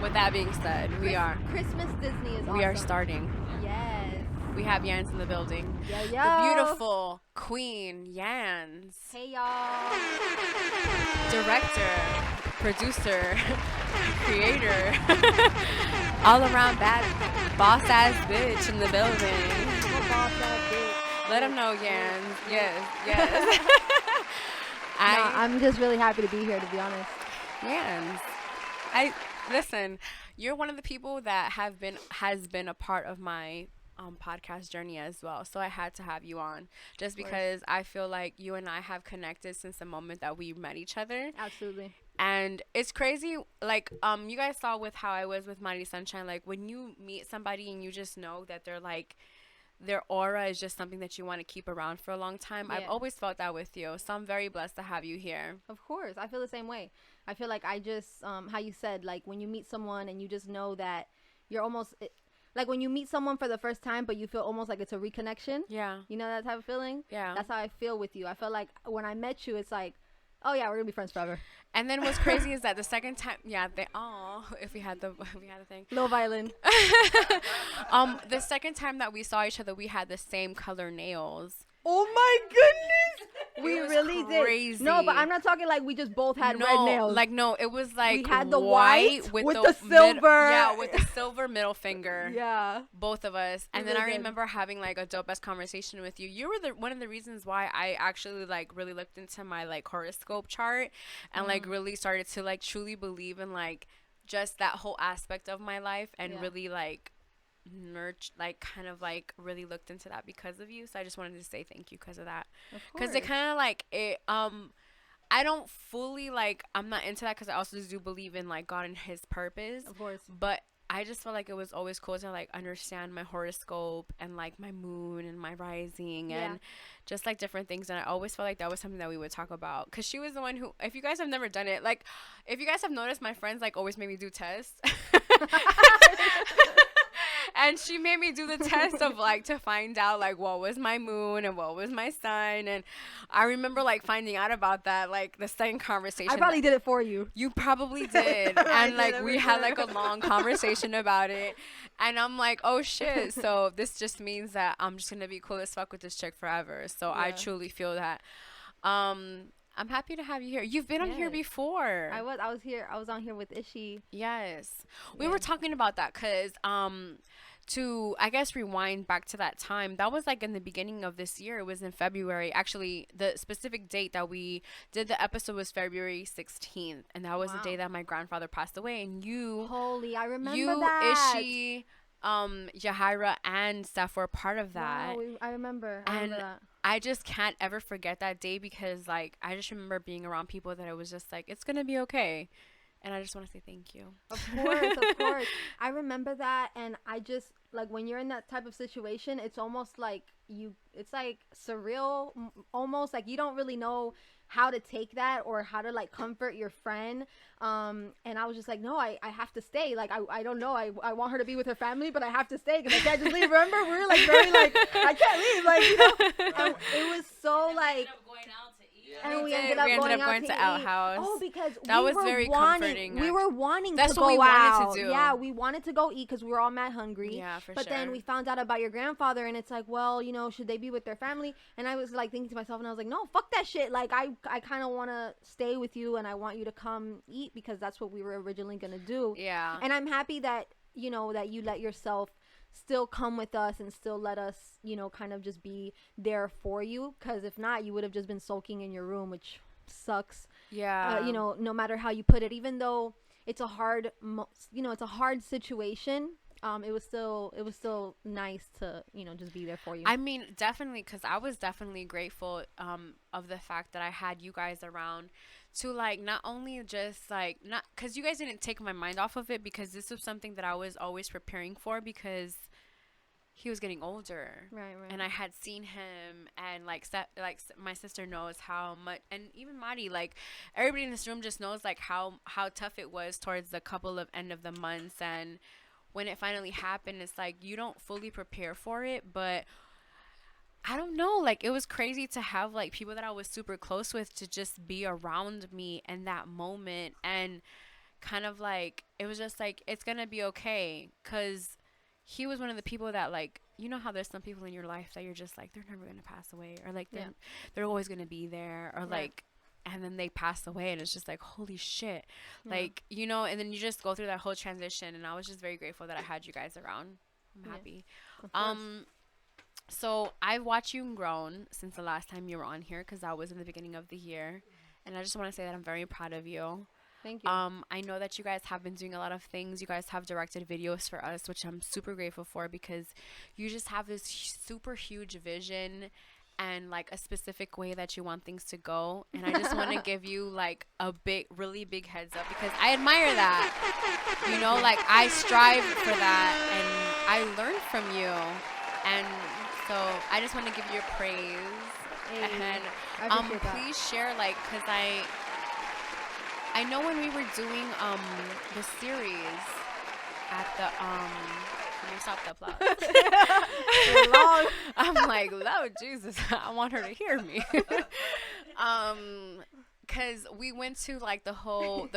With that being said, Christmas Disney is awesome. We are starting. Yes. We have Yans in the building. Yo, yo. The beautiful Queen Yans. Hey, y'all. Director, producer, creator, all around bad boss ass bitch in the building. Let them know, Yans. Yes. I'm just really happy to be here, to be honest. Yans. Listen, you're one of the people that has been a part of my podcast journey as well. So I had to have you on just because I feel like you and I have connected since the moment that we met each other. Absolutely. And it's crazy, like, you guys saw with how I was with Mighty Sunshine, like, when you meet somebody and you just know that they're, like, their aura is just something that you want to keep around for a long time. Yeah. I've always felt that with you, so I'm very blessed to have you here. Of course. I feel the same way. I feel like I just, how you said, like, when you meet someone and you just know that you're almost, like, when you meet someone for the first time, but you feel almost like it's a reconnection. Yeah. You know that type of feeling? Yeah. That's how I feel with you. I felt like when I met you, it's like, oh yeah, we're gonna be friends forever. And then what's crazy is that the second time, if we had the thing. Love Island. The second time that we saw each other, we had the same color nails. Oh my goodness. We really crazy. did. No, but I'm not talking like we just both had red nails. Like, no, it was like we had the white with the silver. with the silver middle finger. Yeah. Both of us. And then I remember having like a dope ass conversation with you. You were one of the reasons why I actually like really looked into my like horoscope chart and like really started to like truly believe in like just that whole aspect of my life and really like kind of like really looked into that because of you. So I just wanted to say thank you because of that. Because it kind of like it I don't fully like, I'm not into that because I also do believe in like God and his purpose, of course, but I just felt like it was always cool to like understand my horoscope and like my moon and my rising and just like different things. And I always felt like that was something that we would talk about because she was the one who, if you guys have never done it, like if you guys have noticed, my friends like always made me do tests. And she made me do the test of like to find out like what was my moon and what was my sun. And I remember like finding out about that like the second conversation. I probably did it for you. You probably did. And like we had like a long conversation about it. And I'm like, oh shit. So this just means that I'm just gonna be cool as fuck with this chick forever. So I truly feel that. I'm happy to have you here. You've been on here before. I was here. I was on here with Ishi. Yes. We were talking about that because to, I guess, rewind back to that time, that was like in the beginning of this year. It was in February. Actually, the specific date that we did the episode was February 16th. And that was the day that my grandfather passed away. And you... Holy, I remember that. Ishi, Yahira, and Steph were part of that. Wow, I remember that. I just can't ever forget that day because, like, I just remember being around people that it was just like, it's going to be okay. And I just want to say thank you. Of course, of course. I remember that. And I just, like, when you're in that type of situation, it's almost like it's like surreal, almost like you don't really know how to take that or how to like comfort your friend. And I was just like, no, I have to stay. Like, I don't know. I want her to be with her family, but I have to stay because I can't just leave. Remember, we were like very like, I can't leave. Like, you know, and it was so like, and we ended up going to Outhouse. Oh, because that was very comforting. We were wanting That's to what go we wanted out. to do. Yeah, we wanted to go eat because we were all mad hungry. Yeah, for but sure. then we found out about your grandfather, and it's like, well, you know, should they be with their family? And I was like thinking to myself, and I was like, no, fuck that shit. Like, I kind of want to stay with you, and I want you to come eat because that's what we were originally gonna do. Yeah. And I'm happy that you know that you let yourself still come with us and still let us, you know, kind of just be there for you. Because if not, you would have just been sulking in your room, which sucks. Yeah. You know, no matter how you put it, even though it's a hard, it's a hard situation. It was still nice to, you know, just be there for you. I mean, definitely, because I was definitely grateful of the fact that I had you guys around to, like, not only just, like, not because you guys didn't take my mind off of it because this was something that I was always preparing for because he was getting older. Right. And I had seen him and, like, my sister knows how much, and even Madi, like, everybody in this room just knows, like, how tough it was towards the couple of end of the months. And when it finally happened, it's like you don't fully prepare for it, but I don't know, like, it was crazy to have, like, people that I was super close with to just be around me in that moment. And kind of like, it was just like, it's gonna be okay, because he was one of the people that, like, you know how there's some people in your life that you're just like, they're never gonna pass away, or like they're always gonna be there, or like, and then they pass away, and it's just like, holy shit, like, you know, and then you just go through that whole transition, and I was just very grateful that I had you guys around. I'm happy. So I've watched you grown since the last time you were on here, because that was in the beginning of the year, and I just want to say that I'm very proud of you. Thank you. I know that you guys have been doing a lot of things. You guys have directed videos for us, which I'm super grateful for, because you just have this super huge vision and like a specific way that you want things to go. And I just want to give you like a really big heads up, because I admire that. You know, like I strive for that, and I learn from you. And so I just want to give you praise. And please share, like, because I know when we were doing the series at the can you stop the applause? I'm like, Lord Jesus, I want her to hear me. Cause we went to like the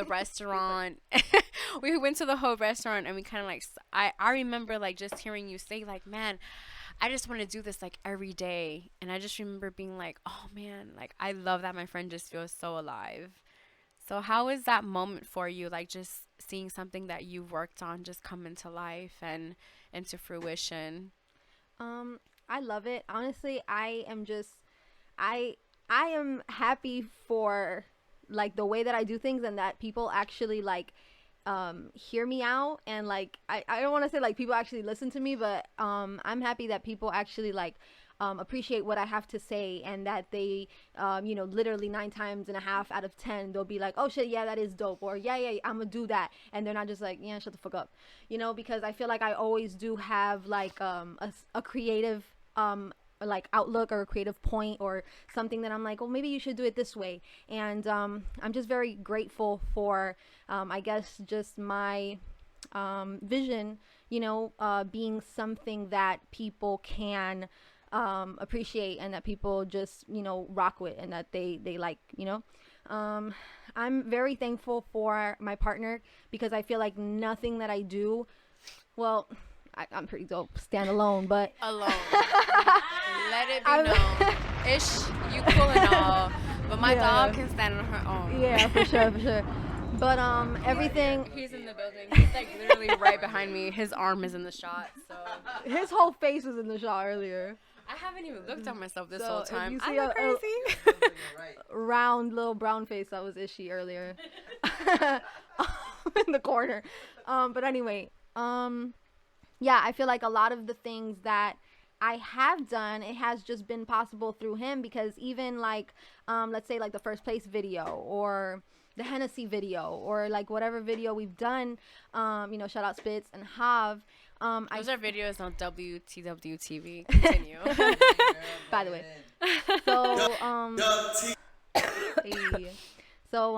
restaurant. We went to the whole restaurant, and we kind of like, I remember like just hearing you say like, man, I just want to do this like every day. And I just remember being like, oh man, like I love that my friend just feels so alive. So how is that moment for you? Like just seeing something that you've worked on just come into life and into fruition? I love it. Honestly, I am happy for like the way that I do things, and that people actually like hear me out, and like I don't want to say like people actually listen to me, but I'm happy that people actually like appreciate what I have to say, and that they you know, literally 9 times and a half out of 10 they'll be like, oh shit, yeah, that is dope, or yeah, I'm gonna do that, and they're not just like, yeah, shut the fuck up, you know, because I feel like I always do have like a creative like outlook, or a creative point, or something that I'm like, well, maybe you should do it this way. And I'm just very grateful for I guess just my vision, you know, being something that people can appreciate, and that people just, you know, rock with, and that they like, you know. I'm very thankful for my partner, because I feel like nothing that I do, well, I'm pretty dope standalone, but alone. Let it be known. Ish, you cool and all, but my dog can stand on her own. Yeah, for sure. But everything. He's in the building. He's like literally right behind me. His arm is in the shot. So his whole face was in the shot earlier. I haven't even looked at myself this whole time. You see I'm crazy. Round little brown face, that was Ishi earlier. In the corner. But anyway, yeah, I feel like a lot of the things that I have done, it has just been possible through him, because even like let's say like the first place video, or the Hennessy video, or like whatever video we've done, you know, shout out Spitz and Hav. Those are videos on WTW TV. Continue. By the way. So hey. So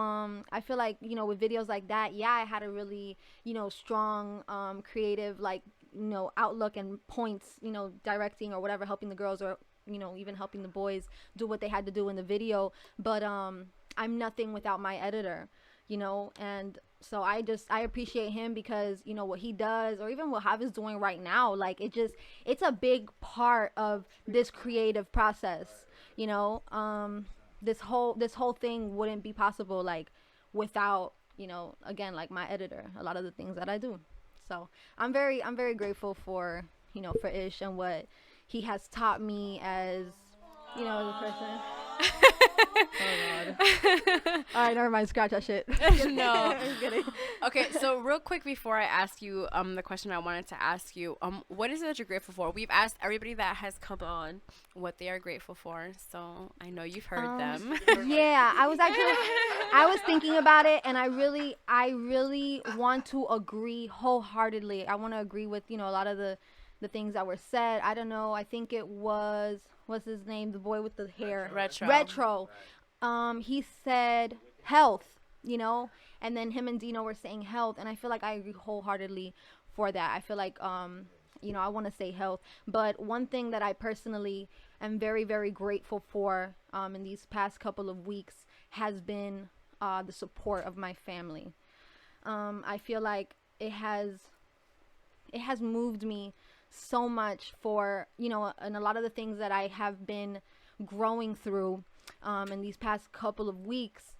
I feel like, you know, with videos like that, yeah, I had a really, you know, strong creative, like, you know, outlook and points, you know, directing or whatever, helping the girls, or, you know, even helping the boys do what they had to do in the video. But I'm nothing without my editor, you know. And so I appreciate him, because, you know, what he does, or even what Hav is doing right now, like it's a big part of this creative process, you know. This whole thing wouldn't be possible like without, you know, again, like my editor, a lot of the things that I do. So I'm very grateful for, you know, for Ish, and what he has taught me as, you know, as a person. Oh God. All right, never mind. Scratch that shit. No. I'm kidding. Okay, so real quick before I ask you the question I wanted to ask you, what is it that you're grateful for? We've asked everybody that has come on what they are grateful for, so I know you've heard them. Yeah, I was thinking about it, and I really want to agree wholeheartedly. I want to agree with, you know, a lot of the things that were said. I don't know. I think it was, what's his name? The boy with the hair. Retro. He said health, you know, and then him and Dino were saying health, and I feel like I agree wholeheartedly for that. I feel like, you know, I want to say health, but one thing that I personally am very, very grateful for in these past couple of weeks has been the support of my family. I feel like it has moved me so much for, and a lot of the things that I have been growing through in these past couple of weeks,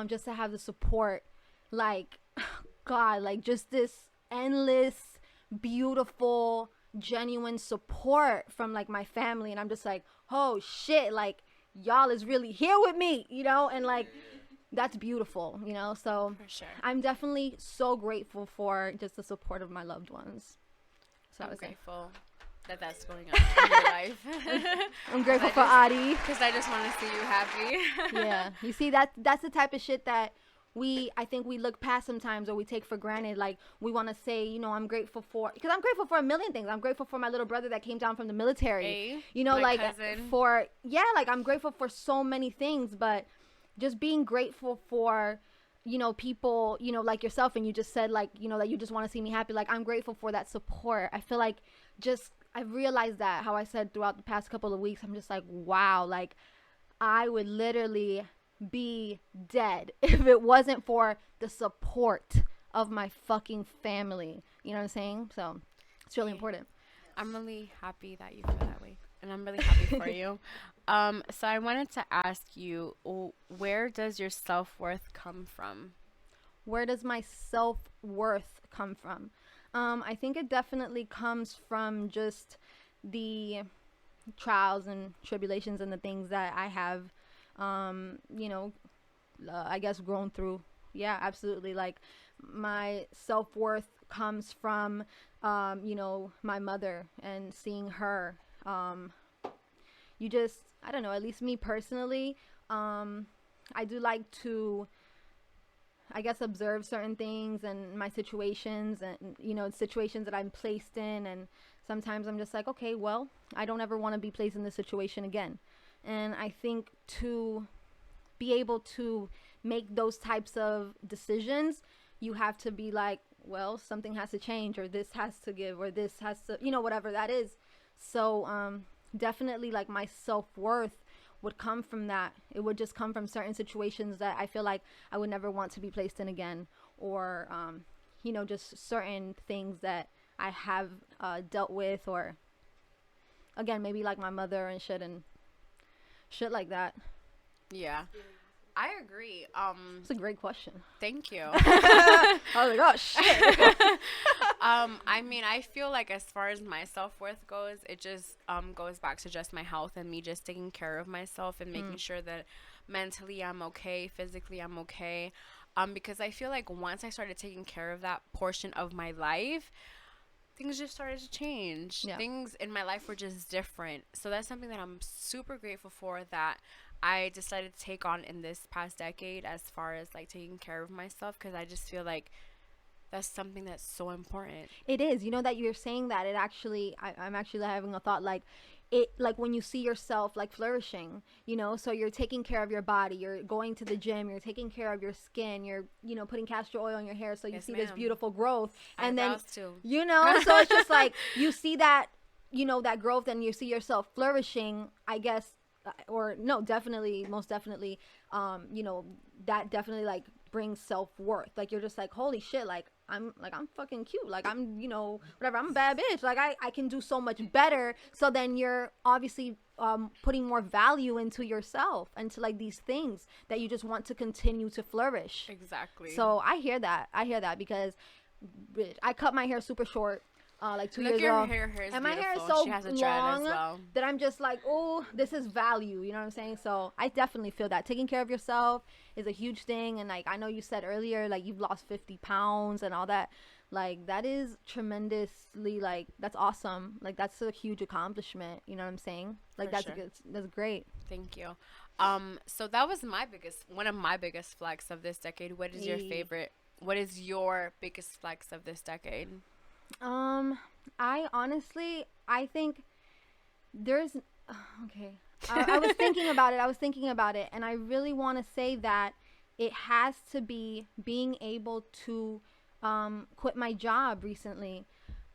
just to have the support, like, God, like just this endless, beautiful, genuine support from like my family. And I'm just like, oh shit, like y'all is really here with me, and like that's beautiful, so For sure. I'm definitely so grateful for just the support of my loved ones. So I I'm would say grateful that that's going on in your life. I'm grateful I for just- Adi. Because I just want to see you happy. Yeah, you see, that's the type of shit that I think we look past sometimes, or we take for granted. Like, we want to say, I'm grateful for, because I'm grateful for a million things. I'm grateful for my little brother that came down from the military. Hey, My my cousin. like I'm grateful for so many things, but just being grateful for, people, like yourself, and you just said, like, that you just want to see me happy. Like, I'm grateful for that support. I feel like I've realized that, how I said throughout the past couple of weeks, I'm just like, wow, like I would literally be dead if it wasn't for the support of my fucking family. You know what I'm saying? So it's really important. I'm really happy that you feel that way, and I'm really happy for you. So I wanted to ask you, where does your self-worth come from? Where does my self-worth come from? I think it definitely comes from just the trials and tribulations and the things that I have, I guess grown through. Yeah, absolutely. Like, my self-worth comes from, my mother, and seeing her. I don't know, at least me personally, I do like to, I guess, observe certain things and my situations, and situations that I'm placed in, and sometimes I'm just like, okay, well, I don't ever want to be placed in this situation again. And I think to be able to make those types of decisions, you have to be like, well, something has to change, or this has to give, or this has to, whatever that is. So definitely, like, my self-worth would come from that. It would just come from certain situations that I feel like I would never want to be placed in again, or just certain things that I have dealt with, or again, maybe like my mother and shit like that. Yeah, I agree. It's a great question. Thank you. I was like, oh shit. I mean, I feel like as far as my self-worth goes, it just goes back to just my health and me just taking care of myself and making sure that mentally I'm okay, physically I'm okay. Because I feel like once I started taking care of that portion of my life, things just started to change. Yeah. Things in my life were just different. So that's something that I'm super grateful for, that I decided to take on in this past decade, as far as like taking care of myself, because I just feel like that's something that's so important. It is. That you're saying that, it actually, I'm actually having a thought, like, when you see yourself like flourishing, so you're taking care of your body, you're going to the gym, you're taking care of your skin, you're, putting castor oil in your hair, so you Yes, see this ma'am. beautiful growth. And then, Eyebrows too. so it's just like, you see that, that growth, and you see yourself flourishing, I guess, or no, definitely, most definitely, that definitely like brings self-worth. Like, you're just like, holy shit, like I'm fucking cute, like I'm, whatever, I'm a bad bitch, like I can do so much better. So then you're obviously putting more value into yourself, into like these things that you just want to continue to flourish. Exactly. So I hear that because bitch, I cut my hair super short like 2 years ago, Her hair is and my hair is beautiful. so She has a dread as long well. that I'm just like, oh, this is value, you know what I'm saying? So I definitely feel that taking care of yourself is a huge thing. And like, I know you said earlier, like, you've lost 50 pounds and all that. Like, that is tremendously, like, that's awesome. Like, that's a huge accomplishment, you know what I'm saying? Like, For that's sure. good, that's great. Thank you. So that was one of my biggest flex of this decade. What is your Hey. favorite? What is your biggest flex of this decade? I honestly, I think there's, okay. I was thinking about it, and I really want to say that it has to be being able to quit my job recently.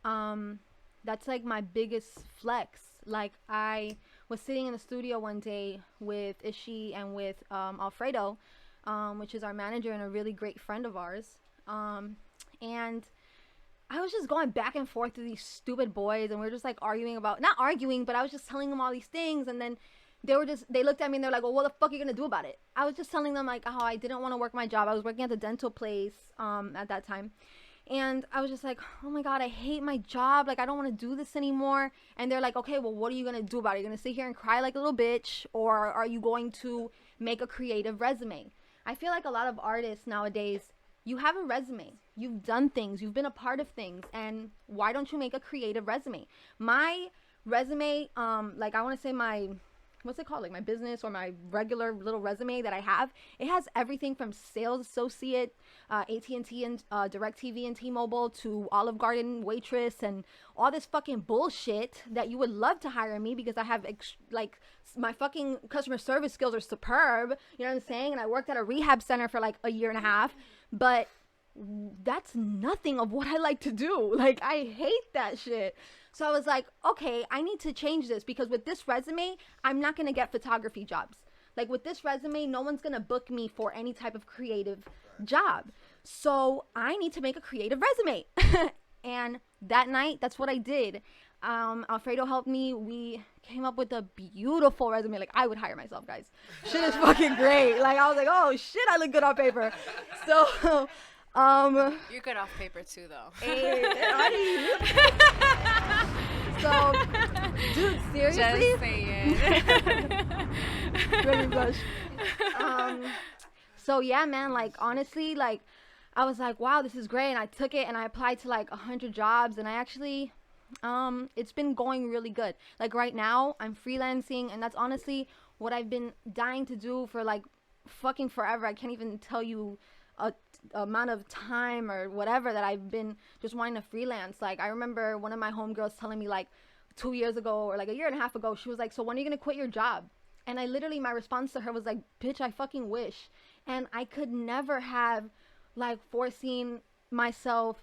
That's like my biggest flex. Like, I was sitting in the studio one day with Ishi and with Alfredo, which is our manager and a really great friend of ours. And I was just going back and forth with these stupid boys, and we were just like arguing about, not arguing, but I was just telling them all these things, and then they looked at me and they're like, well, what the fuck are you gonna do about it? I was just telling them like how I didn't want to work my job. I was working at the dental place at that time. And I was just like, oh my God, I hate my job. Like, I don't want to do this anymore. And they're like, okay, well, what are you going to do about it? Are you going to sit here and cry like a little bitch? Or are you going to make a creative resume? I feel like a lot of artists nowadays, you have a resume. You've done things. You've been a part of things. And why don't you make a creative resume? My resume, like I want to say my... what's it called, like my business or my regular little resume that I have, it has everything from sales associate, AT&T and DirecTV and T-Mobile, to Olive Garden waitress, and all this fucking bullshit that you would love to hire me because I have like my fucking customer service skills are superb, you know what I'm saying? And I worked at a rehab center for like a year and a half, but that's nothing of what I like to do. Like, I hate that shit. So I was like, okay, I need to change this, because with this resume, I'm not going to get photography jobs. Like, with this resume, no one's going to book me for any type of creative job. So I need to make a creative resume. And that night, that's what I did. Alfredo helped me. We came up with a beautiful resume. Like, I would hire myself, guys. Shit is fucking great. Like, I was like, oh shit, I look good on paper. So you're good off paper too, though. So, dude, seriously? Just saying. Really blush. So yeah, man, like, honestly, like, I was like, wow, this is great. And I took it and I applied to like 100 jobs, and I actually, it's been going really good. Like, right now I'm freelancing, and that's honestly what I've been dying to do for like fucking forever. I can't even tell you a amount of time or whatever that I've been just wanting to freelance. Like, I remember one of my homegirls telling me like 2 years ago or like a year and a half ago, she was like, so when are you gonna quit your job? And I literally, my response to her was like, bitch, I fucking wish. And I could never have like foreseen myself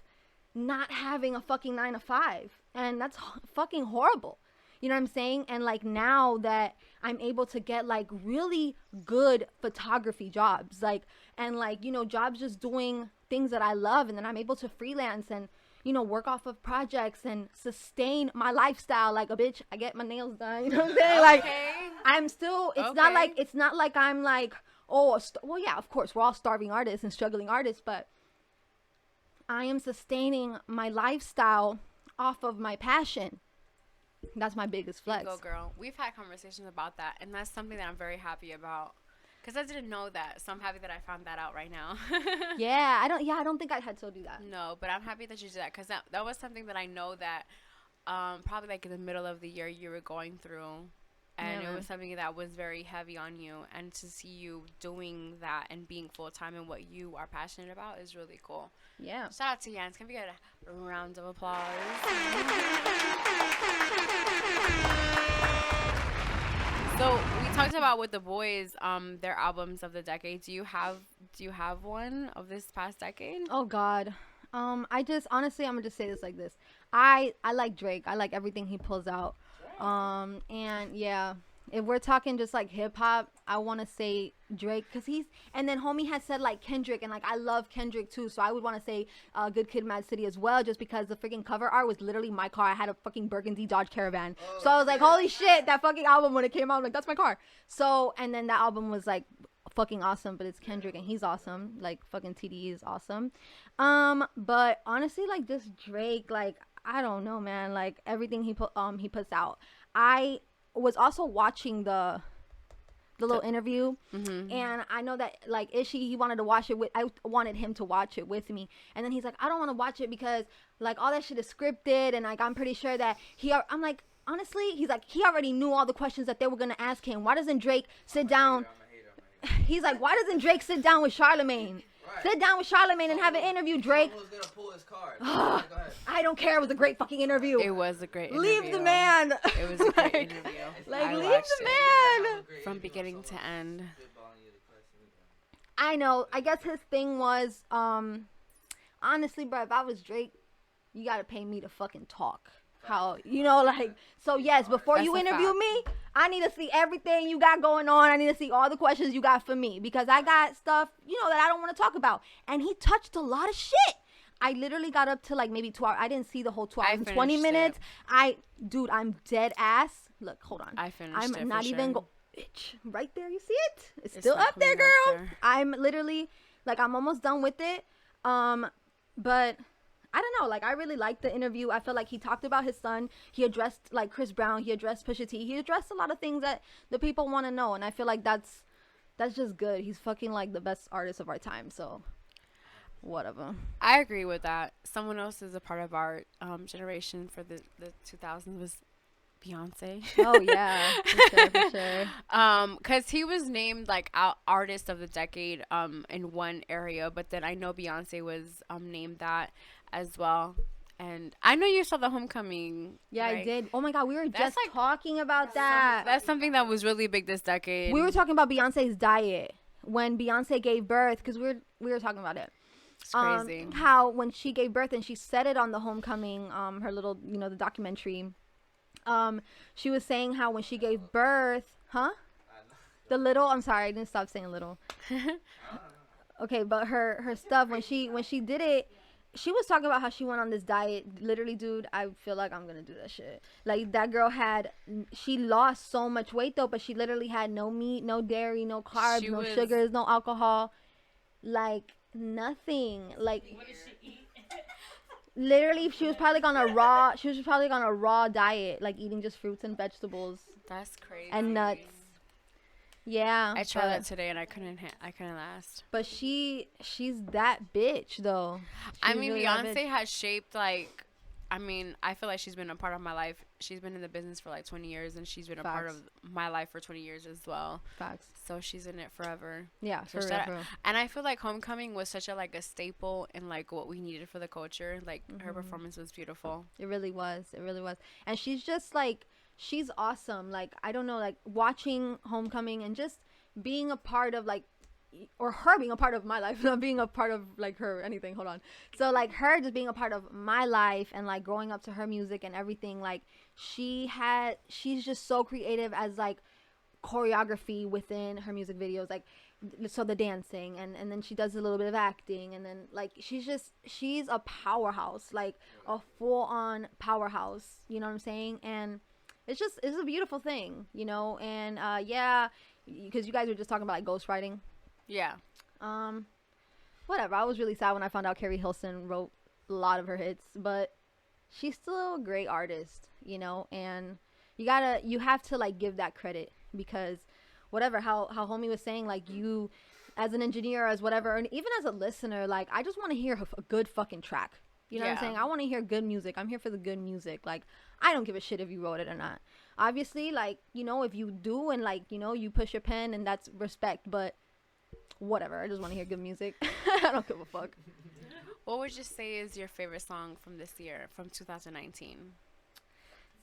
not having a fucking 9 to 5, and that's fucking horrible. You know what I'm saying? And like, now that I'm able to get like really good photography jobs, like, and like, you know, jobs just doing things that I love, and then I'm able to freelance and, you know, work off of projects and sustain my lifestyle like a bitch. I get my nails done, you know what I'm saying? Like, I'm still, it's not like I'm like, oh, well, yeah, of course, we're all starving artists and struggling artists, but I am sustaining my lifestyle off of my passion. That's my biggest flex. Go, girl. We've had conversations about that, and that's something that I'm very happy about, because I didn't know that, so I'm happy that I found that out right now. I don't think I had told you that. No, but I'm happy that you did that, because that was something that I know that probably like in the middle of the year you were going through, and it was something that was very heavy on you, and to see you doing that and being full-time in what you are passionate about is really cool. Yeah. Shout out to Jans. Can we get a round of applause? So we talked about with the boys, their albums of the decade. Do you have one of this past decade? Oh God. I just, honestly, I'm gonna just say this like this. I like Drake. I like everything he pulls out. And yeah, if we're talking just like hip hop, I want to say Drake, because and then homie has said like Kendrick, and like I love Kendrick too, so I would want to say Good Kid, Mad City as well, just because the freaking cover art was literally my car. I had a fucking burgundy Dodge Caravan, so I was like, holy shit, that fucking album when it came out, I'm like, that's my car. So, and then that album was like fucking awesome, but it's Kendrick and he's awesome, like fucking TDE is awesome. But honestly, like this Drake, like, I don't know, man, like everything he puts out. I was also watching the little interview, and I know that like Ishi, he wanted to watch it with, I wanted him to watch it with me, and then he's like, I don't want to watch it because like all that shit is scripted, and like I'm pretty sure that I'm like, honestly, he's like, he already knew all the questions that they were gonna ask him. Why doesn't Drake sit down? He's like, why doesn't Drake sit down with Charlemagne? Right. Sit down with Charlemagne and have an interview, Drake. Someone was gonna pull his card. Go ahead. I don't care. It was a great fucking interview. It was a great interview. Leave the man. It was a great interview. Like, leave the man. From beginning to end. I know. I guess his thing was, honestly, bro, if I was Drake, you gotta pay me to fucking talk. How, you know, like, so yes, before you interview me, I need to see everything you got going on. I need to see all the questions you got for me because I got stuff, that I don't want to talk about. And he touched a lot of shit. I literally got up to like maybe 2 hours. I didn't see the whole 2 hours and 20 minutes. Dude, I'm dead ass. Look, hold on. I finished it. I'm not even bitch, right there. You see it? It's still not up there, coming up girl. there. I'm literally like, I'm almost done with it. But I don't know. Like, I really liked the interview. I feel like he talked about his son. He addressed like Chris Brown. He addressed Pusha T. He addressed a lot of things that the people want to know. And I feel like that's just good. He's fucking like the best artist of our time. So whatever. I agree with that. Someone else is a part of our generation for the 2000s was Beyonce. Oh yeah, for sure. Cause he was named like artist of the decade in one area, but then I know Beyonce was named that as well. And I know you saw the Homecoming. Yeah, right? I did. Oh my God, we were That's just talking about that. That's something that was really big this decade. We were talking about Beyonce's diet when Beyonce gave birth, because we were talking about it. It's crazy. How when she gave birth and she said it on the Homecoming, her little, the documentary. She was saying how when she gave birth, the little. I'm sorry, I didn't stop saying little. Okay, but her stuff when she did it. She was talking about how she went on this diet. Literally, dude, I feel like I'm gonna do that shit. Like, that girl she lost so much weight though, but she literally had no meat, no dairy, no carbs, no sugars, no alcohol, like nothing. Like, what did she eat? Literally, she was probably on a raw diet, like eating just fruits and vegetables. That's crazy. And nuts. Yeah, I tried that today and I couldn't last. But she's that bitch though. I mean, really Beyonce has shaped like, I feel like she's been a part of my life. She's been in the business for like 20 years and she's been a part of my life for 20 years as well. Facts. So she's in it forever. Yeah, so for real. And I feel like Homecoming was such a staple in like what we needed for the culture. Like her performance was beautiful. It really was. And she's just like, she's awesome. Like, I don't know, like watching Homecoming and just being a part of like, or her being a part of my life, not being a part of like her anything. Hold on. So like her just being a part of my life and like growing up to her music and everything. Like she's just so creative as like choreography within her music videos. Like, so the dancing and then she does a little bit of acting and then like she's a powerhouse, like a full-on powerhouse. You know what I'm saying? And it's a beautiful thing, and yeah, because you guys were just talking about like ghostwriting. Yeah. Whatever. I was really sad when I found out Carrie Hilson wrote a lot of her hits, but she's still a great artist, and you have to like give that credit, because whatever, how homie was saying, like, you as an engineer, as whatever, and even as a listener, like, I just want to hear a good fucking track. You know what I'm saying? I want to hear good music. I'm here for the good music. Like, I don't give a shit if you wrote it or not. Obviously, like, if you do and, like, you push your pen, and that's respect. But whatever. I just want to hear good music. I don't give a fuck. What would you say is your favorite song from this year, from 2019?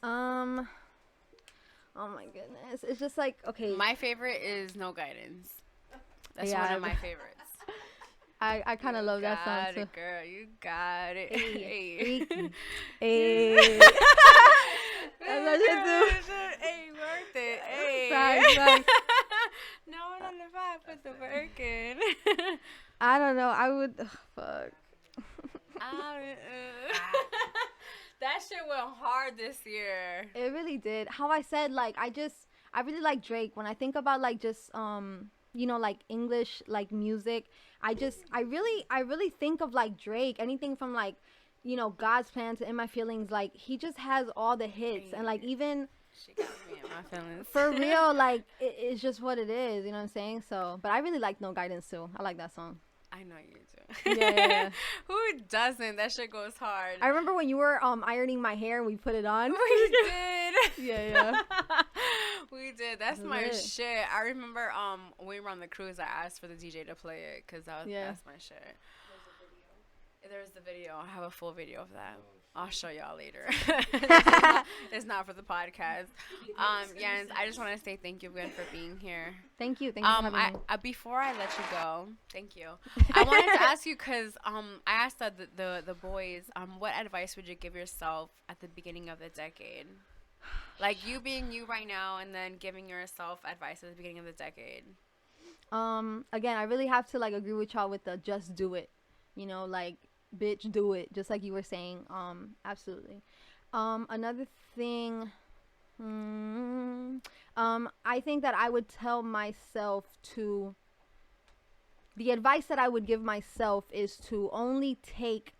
Oh, my goodness. It's just like, okay. My favorite is No Guidance. That's one of my favorites. I kind of love that song too. Girl, you got it. Hey. Hey. That's what you do. Hey, worth it. Hey. Sorry. No one on the vibe put the work in. I don't know. I would. Fuck. That shit went hard this year. It really did. How I said, like, I really like Drake. When I think about like just like English like music, I really think of like Drake. Anything from like, God's Plan to In My Feelings. Like, he just has all the hits, and like even. She got me in my feelings. For real, like it's just what it is. You know what I'm saying? So, but I really like No Guidance too. I like that song. I know you do. Yeah. Who doesn't? That shit goes hard. I remember when you were ironing my hair and we put it on. We did. Yeah. We did. That's my shit. I remember when we were on the cruise, I asked for the DJ to play it because that's my shit. There's the video. I have a full video of that. I'll show y'all later. It's not for the podcast. Jens, I just want to say thank you again for being here. Thank you. Thank you for having me. Before I let you go, thank you. I wanted to ask you, because I asked the boys, what advice would you give yourself at the beginning of the decade? Like you being you right now, and then giving yourself advice at the beginning of the decade. Again, I really have to like agree with y'all with the just do it. You know, like bitch, do it. Just like you were saying. Absolutely. Another thing. I think that I would tell myself to. The advice that I would give myself is to only take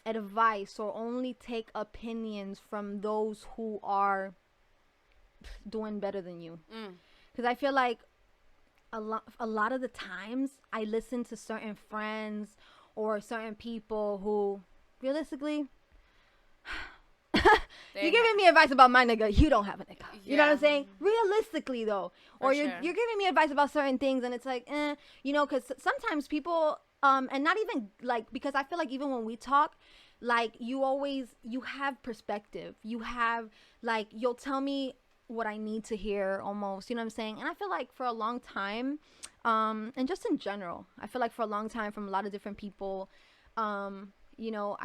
advice or only take opinions from those who are doing better than you. Because I feel like a lot of the times I listen to certain friends or certain people who realistically you're giving me advice about my nigga. You don't have a nigga. You know what I'm saying? Realistically, though, or you're giving me advice about certain things, and it's like, you know, because sometimes people, and not even like, because I feel like even when we talk, like you have perspective. You have like you'll tell me what I need to hear almost. You know what I'm saying? And I feel like for a long time, and just in general, I feel like for a long time from a lot of different people, you know,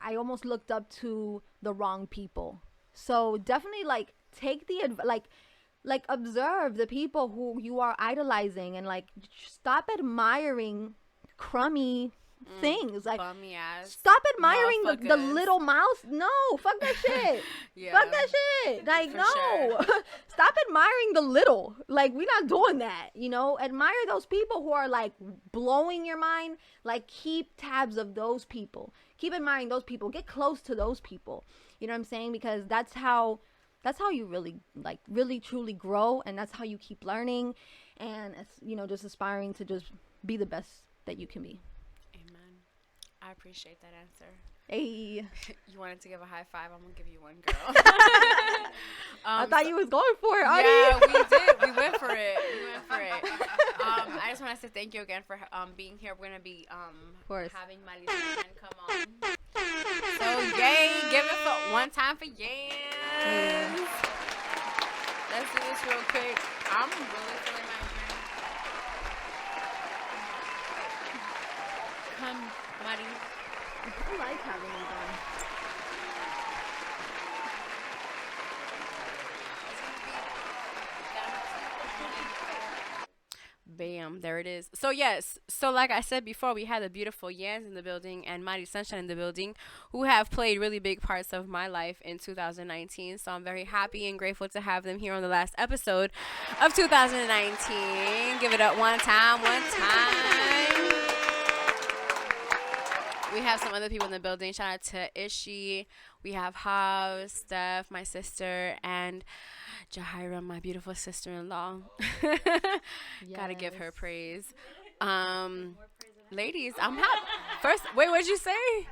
I almost looked up to the wrong people. So definitely like take the like observe the people who you are idolizing and like stop admiring crummy things. Like bummy ass stop admiring the motherfuckers. little mouse. No, fuck that shit. Yeah. Fuck that shit. Like For no. sure. Stop admiring the little. Like we're not doing that. You know, admire those people who are like blowing your mind. Like keep tabs of those people. Keep admiring those people. Get close to those people. You know what I'm saying? Because that's how you really like really truly grow, and that's how you keep learning, and you know, just aspiring to just be the best that you can be. Amen. I appreciate that answer. Hey. You wanted to give a high five. I'm gonna give you one, girl. I thought you was going for it, Audie. Yeah, we did. We went for it. I just want to say thank you again for being here. We're gonna be of course, having Marisa come on. So yay! Give it for one time for yay. Let's do this real quick. I'm really feeling my drink. Come, Mari. I like having them done. Bam, there it is. So yes, so like I said before, we had the beautiful Yans in the building and Mighty Sunshine in the building, who have played really big parts of my life in 2019. So I'm very happy and grateful to have them here on the last episode of 2019. Give it up one time, one time. We have some other people in the building. Shout out to Ishi. We have Hav, Steph, my sister, and Jahira, my beautiful sister-in-law. Gotta give her praise. Ladies, I'm happy. First, wait, what'd you say?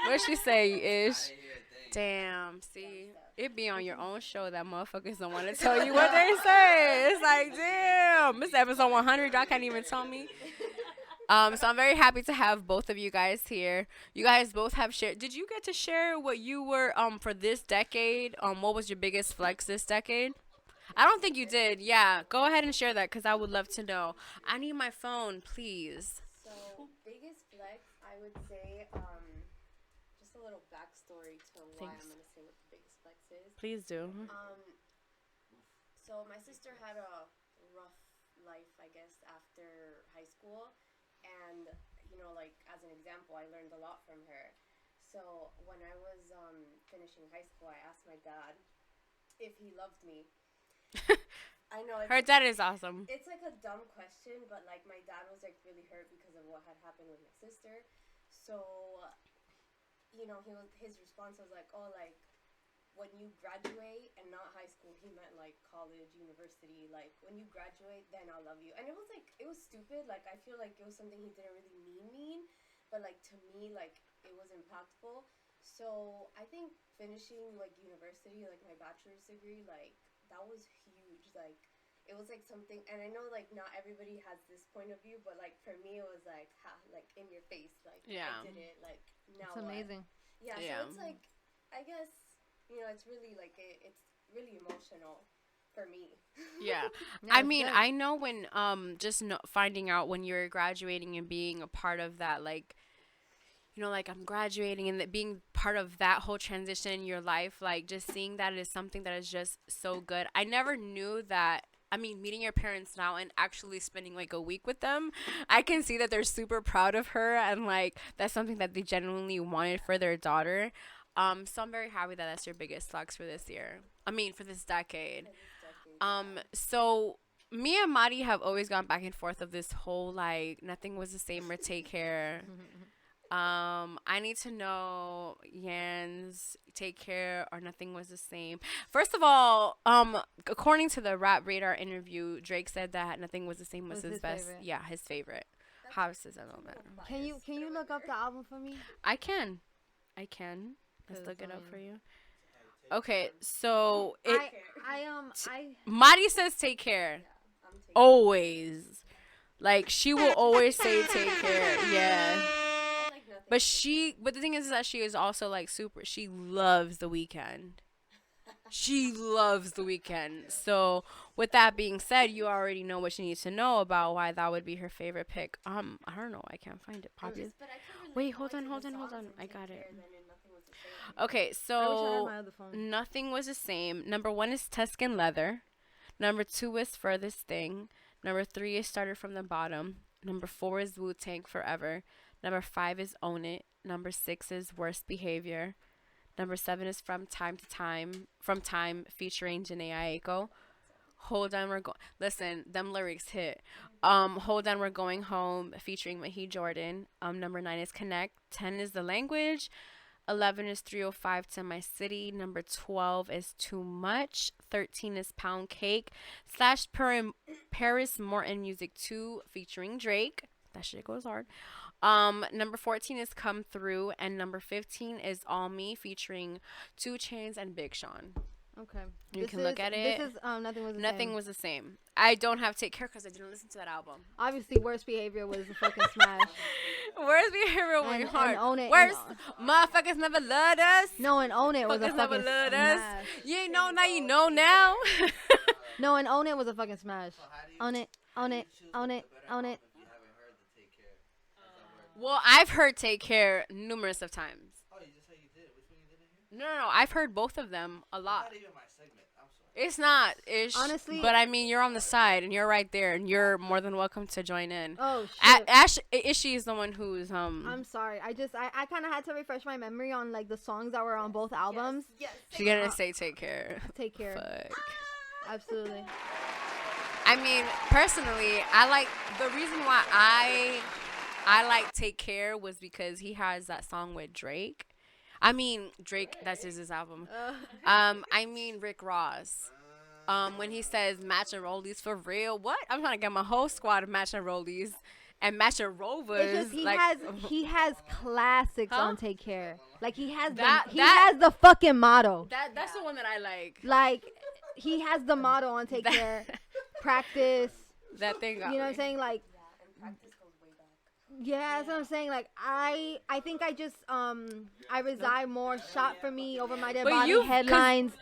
What'd she say, Ish? Damn, see, it be on your own show that motherfuckers don't want to tell you what they say. It's like, damn, this episode 100, y'all can't even tell me. So I'm very happy to have both of you guys here. You guys both have shared. Did you get to share what you were for this decade? What was your biggest flex this decade? I don't think you did. Yeah, go ahead and share that because I would love to know. I need my phone, please. So biggest flex, I would say, just a little backstory to why Thanks. I'm gonna say what the biggest flex is. Please do. So my sister had a rough life, I guess, after high school. And, you know, like, as an example, I learned a lot from her. So when I was finishing high school, I asked my dad if he loved me. I know. Her dad is awesome. It's like a dumb question, but, like, my dad was, like, really hurt because of what had happened with my sister. So, you know, his response was, like, oh, like, when you graduate, and not high school, he meant like college, university, like when you graduate, then I'll love you. And it was like, it was stupid. Like, I feel like it was something he didn't really mean, but like to me, like it was impactful. So I think finishing like university, like my bachelor's degree, like that was huge. Like it was like something, and I know like not everybody has this point of view, but like for me, it was like, like in your face, like Yeah. I did it, like now It's what? amazing. Yeah, Yeah. so it's like, I guess, you know, it's really like it's really emotional for me. Yeah. Yeah, I it's mean, good. I know when finding out when you're graduating and being a part of that, like, you know, like I'm graduating and that being part of that whole transition in your life, like just seeing that is something that is just so good. I never knew that. I mean, meeting your parents now and actually spending like a week with them, I can see that they're super proud of her and like that's something that they genuinely wanted for their daughter. So I'm very happy that that's your biggest flex for this year. I mean, for this decade. So me and Mari have always gone back and forth of this whole like nothing was the same or take care. I need to know Yan's take care or nothing was the same. First of all, according to the Rap Radar interview, Drake said that nothing was the same was his best. favorite. Yeah, his favorite. How is this a little bit? Can you look up the album for me? I can. Let's 'Cause, look it up I for mean- you. Okay, so it I Mari says take care. I'm taking Always. Like she will always say take care. Yeah. I like nothing. But the thing is that she is also like she loves the weekend. She loves the weekend. So with that being said, you already know what you need to know about why that would be her favorite pick. I don't know. I can't find it. Popular. But I can relate Wait, more hold to on, the hold on. songs in I Take got Care it. than in Nothing Was the Same. Okay, I wish I so had my other phone. nothing was the same. Number 1 is Tuscan Leather. Number 2 is Furthest Thing. Number 3 is Started from the Bottom. Number 4 is Wu Tang Forever. Number 5 is Own It. Number 6 is Worst Behavior. Number 7 is From Time to Time. From Time featuring Janae Aiko. Hold On We're Going. Listen, them lyrics hit. Hold On We're Going Home featuring Mahee Jordan. Number 9 is Connect. 10 is The Language. 11 is 305 to My City. Number 12 is Too Much. 13 is Pound Cake / Paris Morton Music 2 featuring Drake. That shit goes hard. Number 14 is Come Through, and number 15 is All Me featuring 2 Chainz and Big Sean. Okay. You can look at it. This is nothing was the Nothing same. was the same. I don't have Take Care because I didn't listen to that album. Obviously, Worst Behavior was a fucking smash. Where's Behavior went And hard? Own It, Where's and- motherfuckers never loved us? No, and Own It was a Fuckers never fucking loved us. smash. You ain't know now, you know now. No, and Own It was a fucking smash. So how do you Own It, how Own do you It, choose Own the It, better Own album It. if you haven't heard the Take Care? How's that work? Well, I've heard Take Care numerous of times. Oh, you just said you did. Which one you didn't hear? No, I've heard both of them a lot. Not even my segment. I'm sorry. It's not ish. Honestly- but I mean, you're on the side and you're right there, and you're more than welcome to join in. Oh shit. Ishii is the one who's I'm sorry. I kind of had to refresh my memory on like the songs that were on both albums. Yes. She's gonna say Take Care. Take Care. Fuck. Absolutely. I mean, personally, I like the reason why I like Take Care was because he has that song with Drake. I mean, Drake, that's his album. I mean Rick Ross. When he says matching rollies for real, what? I'm trying to get my whole squad of matching rollies and matching rovers. It's just like, he has classics Huh? on Take Care. Like he has That- he that- has the fucking motto. that's the one that I like. Like he has the motto on Take That- Care. Practice. That thing got You know what me. I'm saying? Like Yeah, and practice goes way back. yeah, that's what I'm saying. Like I think I just I reside more shot for me over my dead But body you- 'cause- headlines.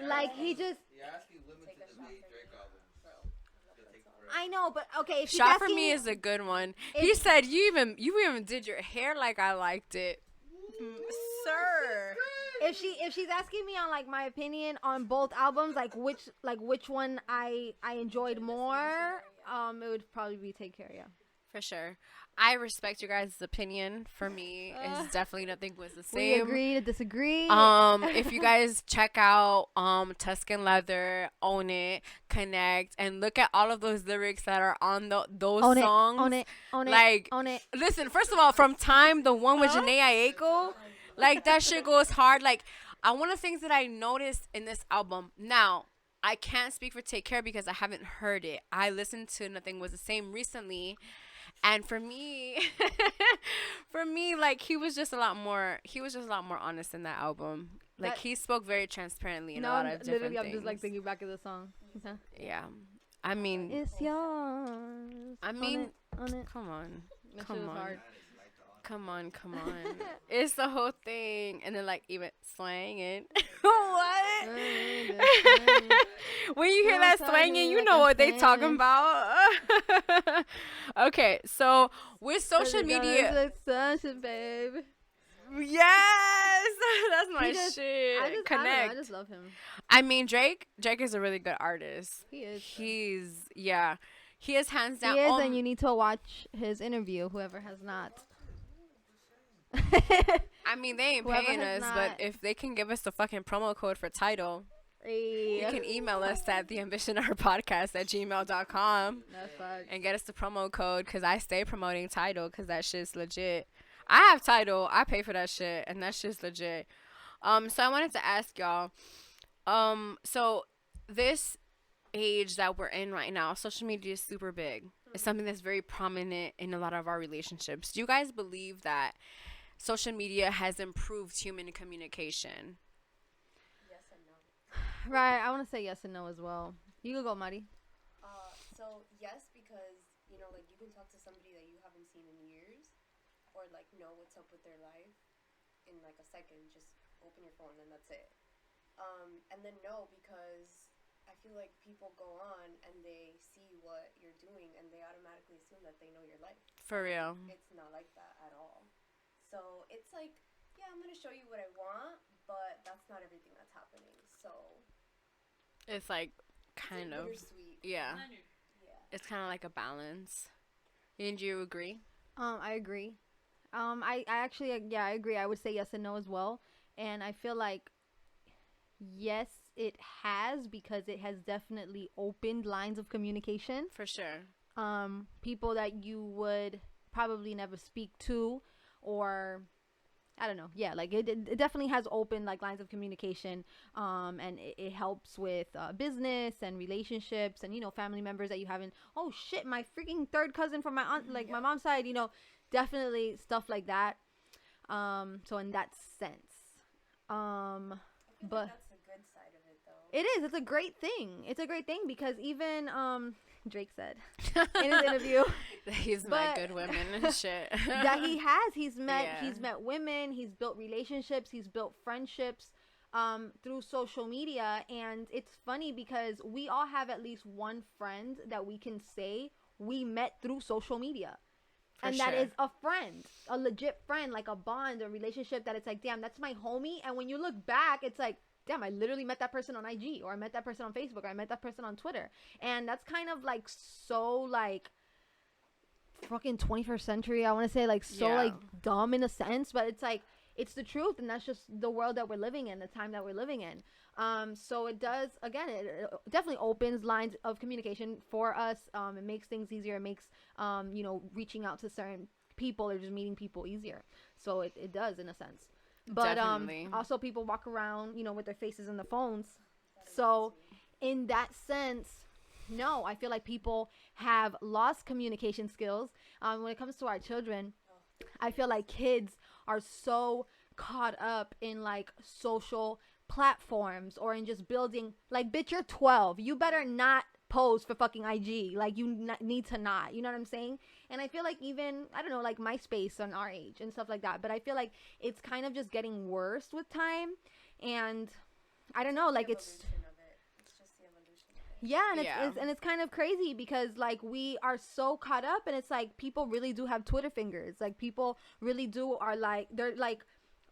Like he just You're asking women to debate Drake albums. It's gonna take forever. I know, but okay, if she's Shot for asking Me is a good one. if- He said you even did your hair like I liked it. Sir. if she's asking me on like my opinion on both albums, like which one I enjoyed more, it would probably be Take Care, yeah. For sure. I respect your guys' opinion. For me, it's definitely Nothing Was the We Same. agree to disagree. If you guys check out Tuscan Leather, Own It, Connect, and look at all of those lyrics that are on those own songs. it, own it, own it, Like, own it. listen, first of all, From Time, the one with Janae Aiko, like that shit goes hard. Like, one of the things that I noticed in this album, now I can't speak for Take Care because I haven't heard it. I listened to Nothing Was the Same recently, and for me, like he was just a lot more honest in that album. Like That- he spoke very transparently in No, a lot I'm of different literally, I'm things. just like thinking back of the song. Okay. Yeah, I mean, It's yours. I mean, own it. come on. That Come shit was on. hard. Come on. It's the whole thing. And then, like, even swanging. What? When you hear that swanging, you know what they talking about. Okay, so with social media. Babe. Yes! That's my shit. I Connect. just love him. I mean, Drake is a really good artist. He is. He is hands down. He is, and you need to watch his interview, whoever has not. I mean, they ain't Whoever paying has us, not- but if they can give us the fucking promo code for Tidal, you can email us at theambitionhourpodcast@gmail.com That's facts. and get us the promo code, because I stay promoting Tidal because that shit's legit. I have Tidal. I pay for that shit, and that shit's legit. So I wanted to ask y'all, so this age that we're in right now, social media is super big. It's something that's very prominent in a lot of our relationships. Do you guys believe that social media has improved human communication? Yes and no. Right, I want to say yes and no as well. You can go, Mari. So yes, because like you can talk to somebody that you haven't seen in years, or like know what's up with their life in like a second. Just open your phone and that's it. And then no, because I feel like people go on and they see what you're doing and they automatically assume that they know your life. For real. It's not like that at all. So it's like, yeah, I'm gonna show you what I want, but that's not everything that's happening. So It's like it's kind of, bittersweet. yeah. Yeah. It's kind of like a balance. And do you agree? I agree. I actually, yeah, I agree. I would say yes and no as well. And I feel like, yes, it has, because it has definitely opened lines of communication. For sure. People that you would probably never speak to, or I don't know. Yeah, like it definitely has opened like lines of communication. And it helps with business and relationships and, family members that you haven't. Oh shit, my freaking third cousin from my aunt, like my mom's side, definitely stuff like that. So in that sense, I feel but like that's the good side of it, though. it is. It's a great thing. It's a great thing because even Drake said in his interview He's met good women and shit. that he's met Yeah. women, he's built relationships, he's built friendships through social media. And it's funny because we all have at least one friend that we can say we met through social media. And that sure. is a friend, a legit friend, like a bond, a relationship that it's like, damn, that's my homie. And when you look back, it's like, damn, I literally met that person on IG, or I met that person on Facebook, or I met that person on Twitter. And that's kind of like so like fucking 21st century. I want to say like so Yeah. like dumb in a sense, but it's like, it's the truth. And that's just the world that we're living in, the time that we're living in. So it does, again, it definitely opens lines of communication for us. It makes things easier. It makes, reaching out to certain people or just meeting people easier. So it does in a sense. But Definitely. also people walk around, with their faces in the phones. So in that sense, no, I feel like people have lost communication skills. When it comes to our children, I feel like kids are so caught up in like social platforms or in just building, like, bitch, you're 12, you better not pose for fucking IG, like you need to not, you know what I'm saying? And I feel like even, I don't know, like MySpace on our age and stuff like that, but I feel like it's kind of just getting worse with time. And I don't know, like it's Evolution of it. It's just the evolution of it. yeah, and Yeah. it's kind of crazy because like we are so caught up, and it's like people really do have Twitter fingers. Like people really do are like, they're like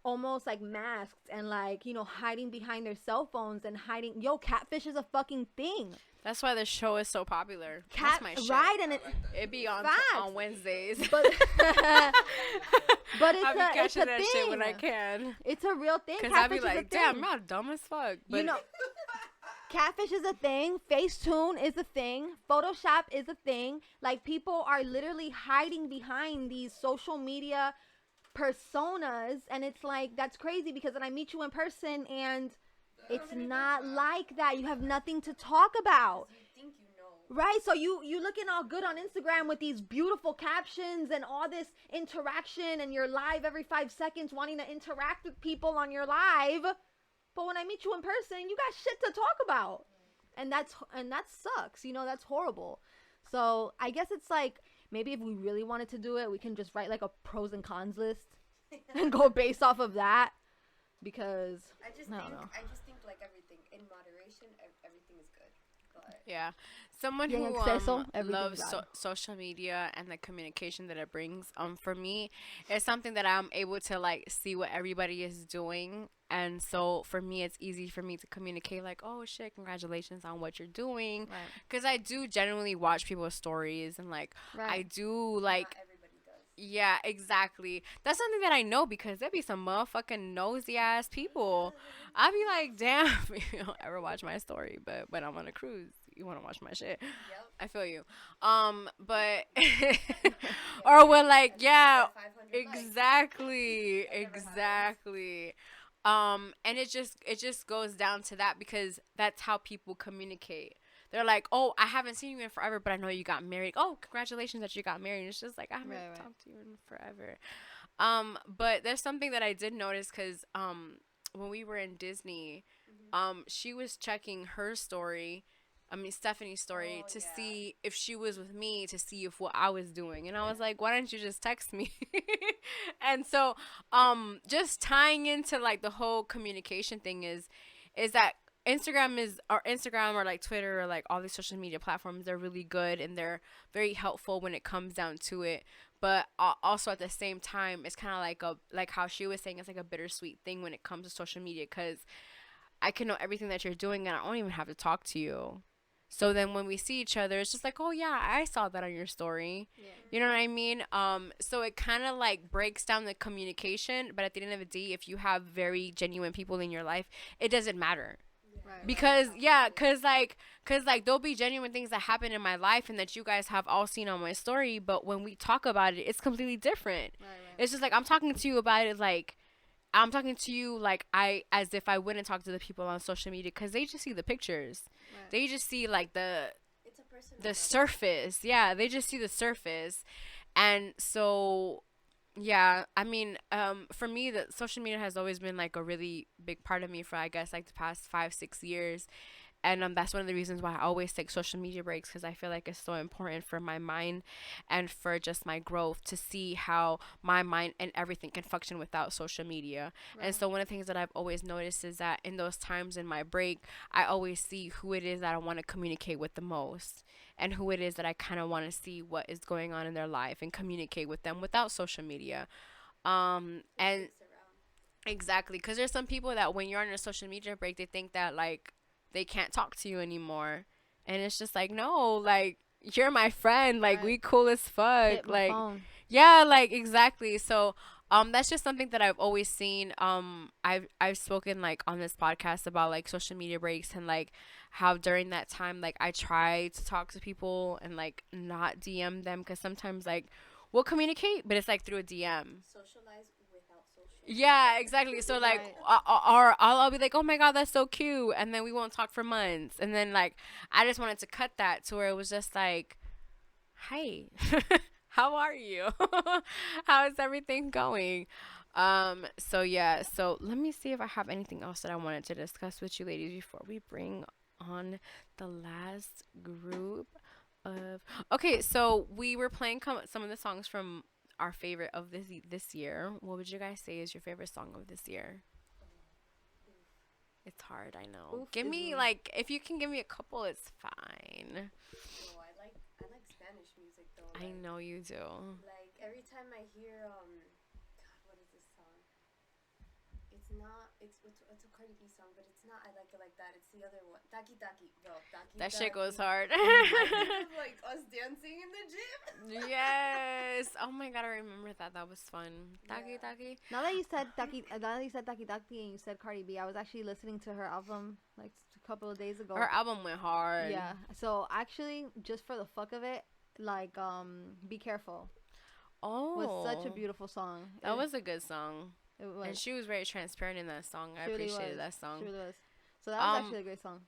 almost like masked and like, hiding behind their cell phones and hiding. Yo, catfish is a fucking thing. That's why the show is so popular. That's my shit. Right, and It be on Facts. Wednesdays. but but I be it's catching a that thing. shit when I can. It's a real thing. Because I be Catfish is a like, damn, thing. I'm not dumb as fuck. But Catfish is a thing. Facetune is a thing. Photoshop is a thing. Like people are literally hiding behind these social media personas, and it's like, that's crazy because then I meet you in person and it's not like that. You have nothing to talk about. You think you know. Right, so you looking all good on Instagram with these beautiful captions and all this interaction, and you're live every 5 seconds wanting to interact with people on your live. But when I meet you in person, you got shit to talk about. And that sucks. That's horrible. So I guess it's like maybe if we really wanted to do it, we can just write like a pros and cons list and go based off of that. Because I just I think don't know. like everything in moderation, everything is good. But Yeah, someone Y en who exceso, everything's loves bad. social media and the communication that it brings. For me, it's something that I'm able to like see what everybody is doing, and so for me, it's easy for me to communicate like, oh shit, congratulations on what you're doing, Right. because I do genuinely watch people's stories and like I Right. do like. not everybody does. Yeah, exactly. That's something that I know because there be some motherfucking nosy ass people. I be like, damn, you don't ever watch my story, but when I'm on a cruise, you want to watch my shit. Yep. I feel you. But or when like, And yeah, 500 likes. exactly, That never happens. exactly. And it just goes down to that because that's how people communicate. They're like, oh, I haven't seen you in forever, but I know you got married. Oh, congratulations that you got married. It's just like I haven't Right. talked to you in forever. But there's something that I did notice because when we were in Disney, she was checking her story. I mean Stephanie's story Oh, to yeah. see if she was with me to see if what I was doing, and I was like, why don't you just text me? And so, just tying into like the whole communication thing is that Instagram or like Twitter or like all these social media platforms, they're really good and they're very helpful when it comes down to it. But also at the same time, it's kind of like how she was saying, it's like a bittersweet thing when it comes to social media because I can know everything that you're doing and I don't even have to talk to you. So then when we see each other, it's just like, oh yeah, I saw that on your story. Yeah. You know what I mean? So it kind of like breaks down the communication, but at the end of the day, if you have very genuine people in your life, it doesn't matter. Right. Because cause like there'll be genuine things that happen in my life and that you guys have all seen on my story, but when we talk about it, it's completely different. Right. It's just like I'm talking to you about it like I'm talking to you like as if I wouldn't talk to the people on social media because they just see the pictures. Right. They just see like It's a personal the level. surface. Yeah, they just see the surface. And so yeah, I mean, for me, the social media has always been like a really big part of me for I guess like the past 5-6 years, and that's one of the reasons why I always take social media breaks because I feel like it's so important for my mind and for just my growth to see how my mind and everything can function without social media. Right. And so one of the things that I've always noticed is that in those times in my break, I always see who it is that I want to communicate with the most and who it is that I kind of want to see what is going on in their life and communicate with them without social media. And It's around. exactly, because there's some people that when you're on a social media break, they think that like they can't talk to you anymore, and it's just like no, like you're my friend, like Right. we cool as fuck, Hit my like phone. yeah, like exactly. So that's just something that I've always seen. I've spoken like on this podcast about like social media breaks and like how during that time like I try to talk to people and like not DM them because sometimes like we'll communicate, but it's like through a DM. Socialize without social. Yeah, exactly. So like, Right. or I'll be like, oh my god, that's so cute, and then we won't talk for months, and then like, I just wanted to cut that to where it was just like, hi, how are you? How is everything going? So yeah, so let me see if I have anything else that I wanted to discuss with you ladies before we bring on the last group of. Okay, so we were playing some of the songs from our favorite of this year. What would you guys say is your favorite song of this year? It's hard, I know. Oof Give is me me. like if you can give me a couple, it's fine. No, I like Spanish music though. I Like, know you do. Like every time I hear God, what is this song? It's a Cardi B song, but it's not I Like It Like That. It's the other one. Taki Taki, bro. Taki That shit Taki. goes hard. I think of like us dancing in the gym. Yes. Oh my god, I remember that. That was fun. Taki Yeah. Taki. Now that you said Taki, and you said Cardi B, I was actually listening to her album like a couple of days ago. Her album went hard. Yeah. So actually, just for the fuck of it, like Be Careful Oh. was such a beautiful song. That was a good song. It was. And she was very transparent in that song. I She really appreciated was. that song. She really was. So that was Um, actually a great song.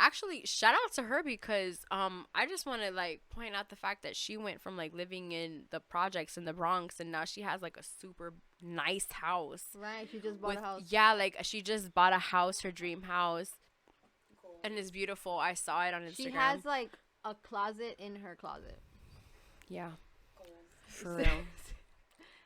Actually, shout out to her because I just want to like point out the fact that she went from like living in the projects in the Bronx and now she has like a super nice house. Right. She just bought With a house. yeah, like she just bought a house, her dream house, Cool. and it's beautiful. I saw it on Instagram. She has like a closet in her closet. yeah. For real.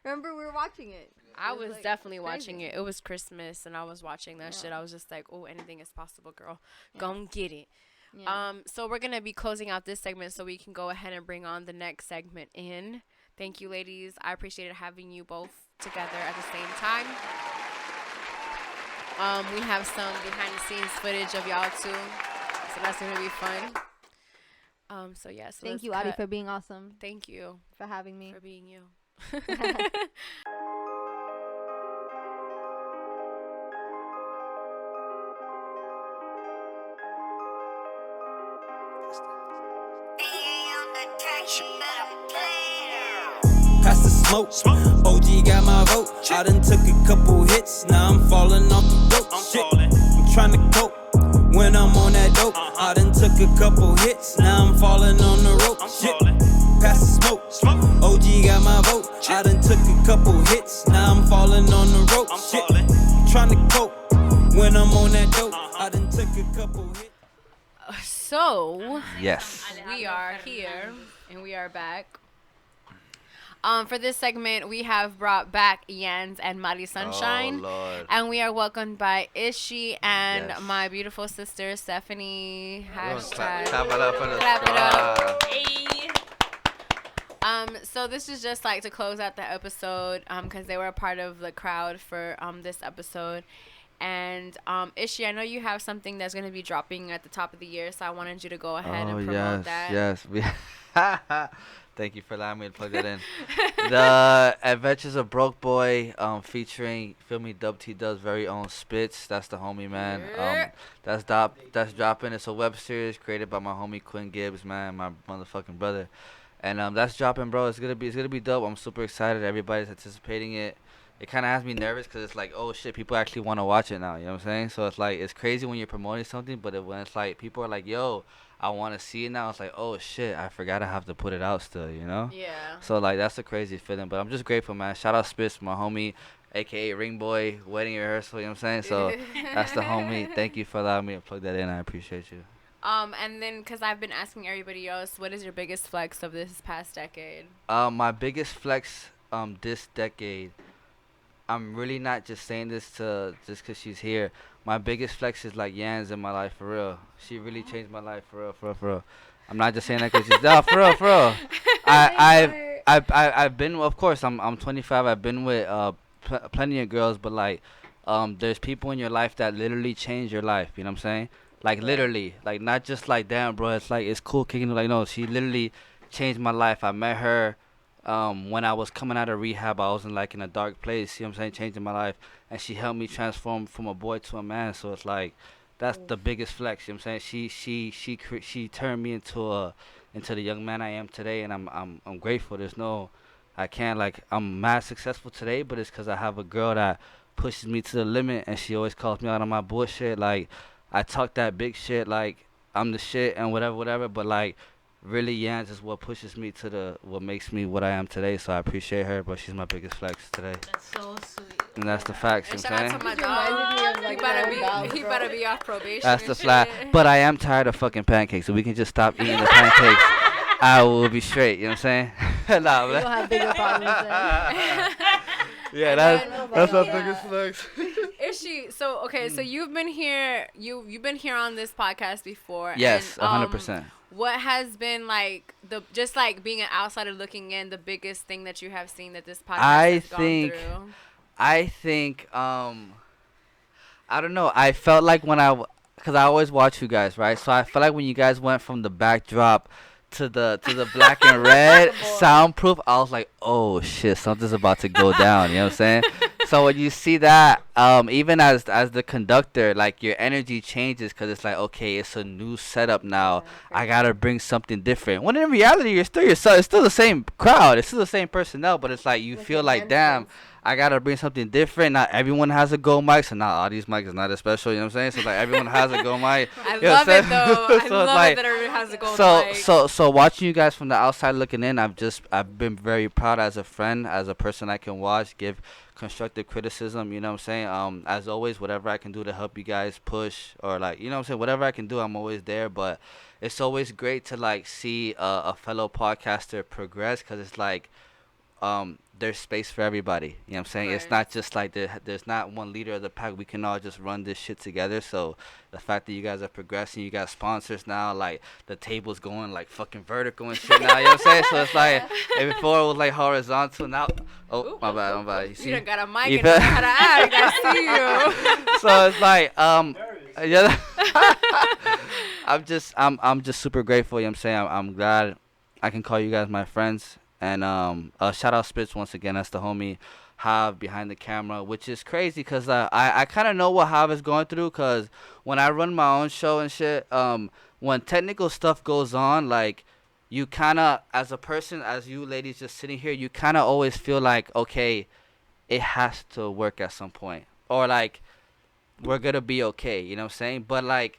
Remember, we were watching it. I It was like, definitely crazy. watching it. It was Christmas, and I was watching that shit. Yeah. I was just like, oh, anything is possible, girl. Yeah. Gon' get it. Yeah. So we're gonna be closing out this segment, so we can go ahead and bring on the next segment in. Thank you, ladies. I appreciated having you both together at the same time. We have some behind the scenes footage of y'all too, so that's gonna be fun. So yeah. So Thank let's you, Adi, cut. for being awesome, Thank you for having me. for being you. Pass the smoke. OG got my vote. I done took a couple hits. Now I'm falling off the rope. Shit, I'm tryna cope when I'm on that dope. I done took a couple hits. Now I'm falling on the rope. Shit, pass the smoke. OG got my vote. I done took a couple hits. Now I'm falling on the rope. Shit, I'm tryna cope when I'm on that dope. I done took a couple hits. So Yes. we are here and we are back. For this segment, we have brought back Yans and Mari Sunshine. Oh, Lord. And we are welcomed by Ishi and Yes. my beautiful sister, Stephanie. Clap Hashtag. it up for the Clap it up. squad. So this is just like to close out the episode, because they were a part of the crowd for this episode. And Ishi, I know you have something that's gonna be dropping at the top of the year, so I wanted you to go ahead and promote that. Yes. Thank you for allowing me to plug that in. The Adventures of Broke Boy, featuring Feel Me Dub T Dub's very own Spitz. That's the homie, man. That's dropping. It's a web series created by my homie Quinn Gibbs, man, my motherfucking brother. And that's dropping, bro. It's gonna be dope. I'm super excited. Everybody's anticipating it. It kind of has me nervous because it's like, oh shit, people actually want to watch it now. You know what I'm saying? So it's like, it's crazy when you're promoting something, but when it's like people are like, yo, I want to see it now. It's like, oh shit, I forgot I have to put it out still. You know? Yeah. So like, that's a crazy feeling. But I'm just grateful, man. Shout out Spitz, my homie, aka Ring Boy, wedding rehearsal. You know what I'm saying? So that's the homie. Thank you for allowing me to plug that in. I appreciate you. And then, because I've been asking everybody else, what is your biggest flex of this past decade? My biggest flex this decade, I'm really not just saying this to just because she's here. My biggest flex is like Yans in my life, for real. She really changed my life, for real. I'm not just saying that because she's for real. I've been, of course, I'm 25. I've been with plenty of girls, but like there's people in your life that literally change your life. You know what I'm saying? Like literally, like not just like damn, bro. It's like it's cool kicking it. Like no, she literally changed my life. I met her when I was coming out of rehab. I was in a dark place. You know what I'm saying? Changing my life, and she helped me transform from a boy to a man. So it's like that's the biggest flex. You know what I'm saying? She turned me into the young man I am today, and I'm grateful. There's no, I can't I'm mad successful today, but it's because I have a girl that pushes me to the limit, and she always calls me out on my bullshit. Like I talk that big shit, like I'm the shit and whatever, but like really Yans is what pushes me to what makes me what I am today. So I appreciate her, but she's my biggest flex today. That's so sweet. And that's the facts. You And know shout what out to I'm saying? my reminded me dog. of, like, He bro. better be off probation. That's and the flat. shit. But I am tired of fucking pancakes, so we can just stop eating the pancakes. I will be straight. You know what I'm saying? Nah, You'll man. have bigger problems then. Yeah, And that's then- my biggest flex. Is she so okay? So you've been here. You've been here on this podcast before. Yes, and, 100%. What has been like just like being an outsider looking in, the biggest thing that you have seen that this podcast has gone through? I think I don't know. I felt like because I always watch you guys, right? So I felt like when you guys went from the backdrop to the black and red soundproof, I was like, oh shit, something's about to go down. You know what I'm saying? So when you see that, even as the conductor, like your energy changes because it's like, okay, it's a new setup now. I gotta bring something different. When in reality, you're still yourself. It's still the same crowd. It's still the same personnel, but it's like you feel like, damn, I gotta bring something different. Not everyone has a go mic, so not all these mics is not as special. You know what I'm saying? So like everyone has a go mic. I You know love what I'm it saying? though. I So it's love like- it that everyone has a gold mic. So watching you guys from the outside looking in, I've been very proud as a friend, as a person I can watch, give constructive criticism, you know what I'm saying? As always, whatever I can do to help you guys push or like, you know what I'm saying, whatever I can do, I'm always there. But it's always great to like see a fellow podcaster progress, because it's like there's space for everybody. You know what I'm saying? It's Right. not just like there's not one leader of the pack. We can all just run this shit together. So the fact that you guys are progressing, you got sponsors now, like the table's going like fucking vertical and shit now. You know what I'm saying? So it's like before it was like horizontal. Now, oh my bad. You see? You done got a mic You and know feel- how to act. I see you. So it's like yeah. I'm just super grateful. You know what I'm saying? I'm glad I can call you guys my friends. And shout out Spitz once again. That's the homie Hav behind the camera, which is crazy because I kind of know what Hav is going through because when I run my own show and shit, when technical stuff goes on, like you kind of, as a person, as you ladies just sitting here, you kind of always feel like, okay, it has to work at some point. Or like, we're going to be okay. You know what I'm saying? But like,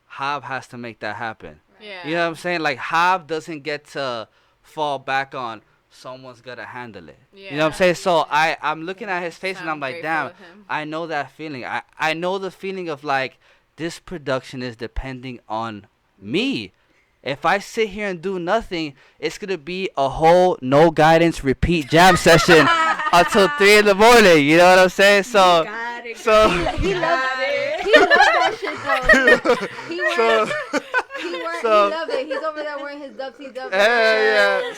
Hav has to make that happen. Yeah. You know what I'm saying? Like, Hav doesn't get to fall back on someone's got to handle it. You know what I'm saying? So I'm looking at his face and I'm like, damn, I know that feeling. I know the feeling of like, this production is depending on me. If I sit here and do nothing, it's going to be a whole no guidance repeat jam session until 3 in the morning. You know what I'm saying? So, He loves that shit though. He loved it. He's over there wearing his Dubsy Dub. yeah.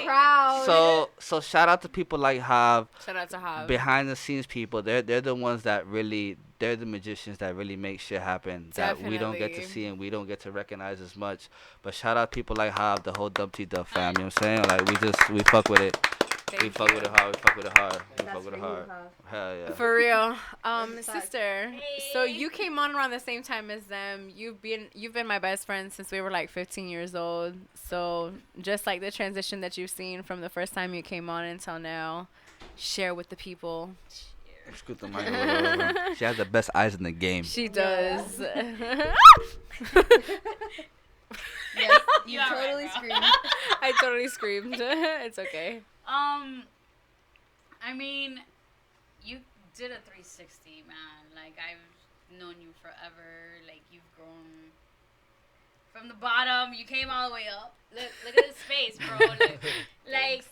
Proud. So shout out to people like Hav, Shout out to Hav. behind the scenes people. They're the ones that really, they're the magicians that really make shit happen that we don't get to Definitely. see and we don't get to recognize as much. But shout out people like Hav, the whole Dub T Dub fam. You know what I'm saying? Like we fuck with it. We fuck with it hard. We fuck with it hard. We fuck with it hard. Hell yeah. For real. That's a fact. Sister. So you came on around the same time as them. You've been my best friend since we were like 15 years old. So just like the transition that you've seen from the first time you came on until now, share with the people. Scoot the mic a little over. She has the best eyes in the game. She does. Yes, you You alright, totally bro. screamed. I totally screamed. It's okay. I mean, you did a 360, man. Like, I've known you forever. Like, you've grown from the bottom. You came all the way up. Look at his face, bro. Like,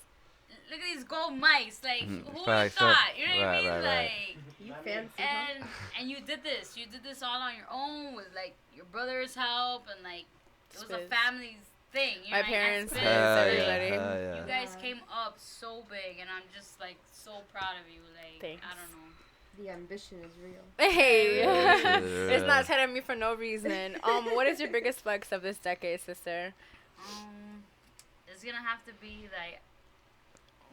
look at these gold mics. Like, who would have Facts. thought? You know what I Right, mean? right, right. Like, You fancy, huh? and you did this. You did this all on your own with, like, your brother's help. And, like, it was a Spitz. family thing. You My know, parents, Spitz, Hell like, everybody. Hell yeah. you guys came up so big, and I'm just like so proud of you. Like, Thanks. I don't know. The ambition is real. Hey. Yeah, It's not telling me for no reason. What is your biggest flex of this decade, sister? It's gonna have to be like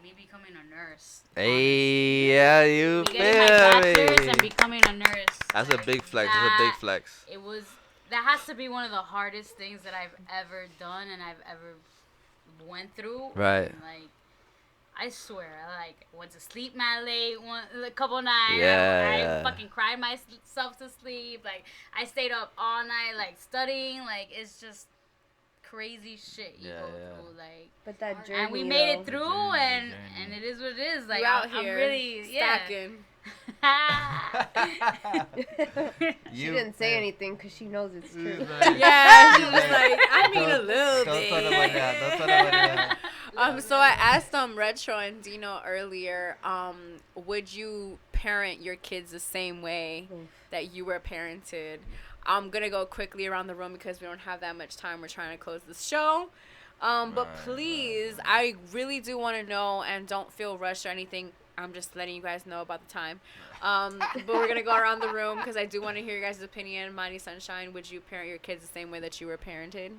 me becoming a nurse. Hey, yeah, you honestly. Getting my bachelor's feel and me? becoming a nurse. That's a big flex. That's a big flex. It was. That has to be one of the hardest things that I've ever done and I've ever went through. Right. And, like, I swear, I like went to sleep mad late a couple nights. Yeah. I fucking cried myself to sleep. Like, I stayed up all night, like, studying. Like, it's just crazy shit you Yeah, go yeah. through. Like, But that journey, and we made it though. through, Journey. and it is what it is. Like, You out I'm here really, yeah. stacking. She didn't say anything because she knows it's true. Yeah, she was like, I mean a little Don't bit. talk about that. Don't talk about that. So I asked Retro and Dino earlier, would you parent your kids the same way that you were parented? I'm gonna go quickly around the room because we don't have that much time. We're trying to close the show. But please, I really do want to know, and don't feel rushed or anything. I'm just letting you guys know about the time. But we're gonna go around the room because I do want to hear your guys' opinion. Mighty Sunshine, would you parent your kids the same way that you were parented?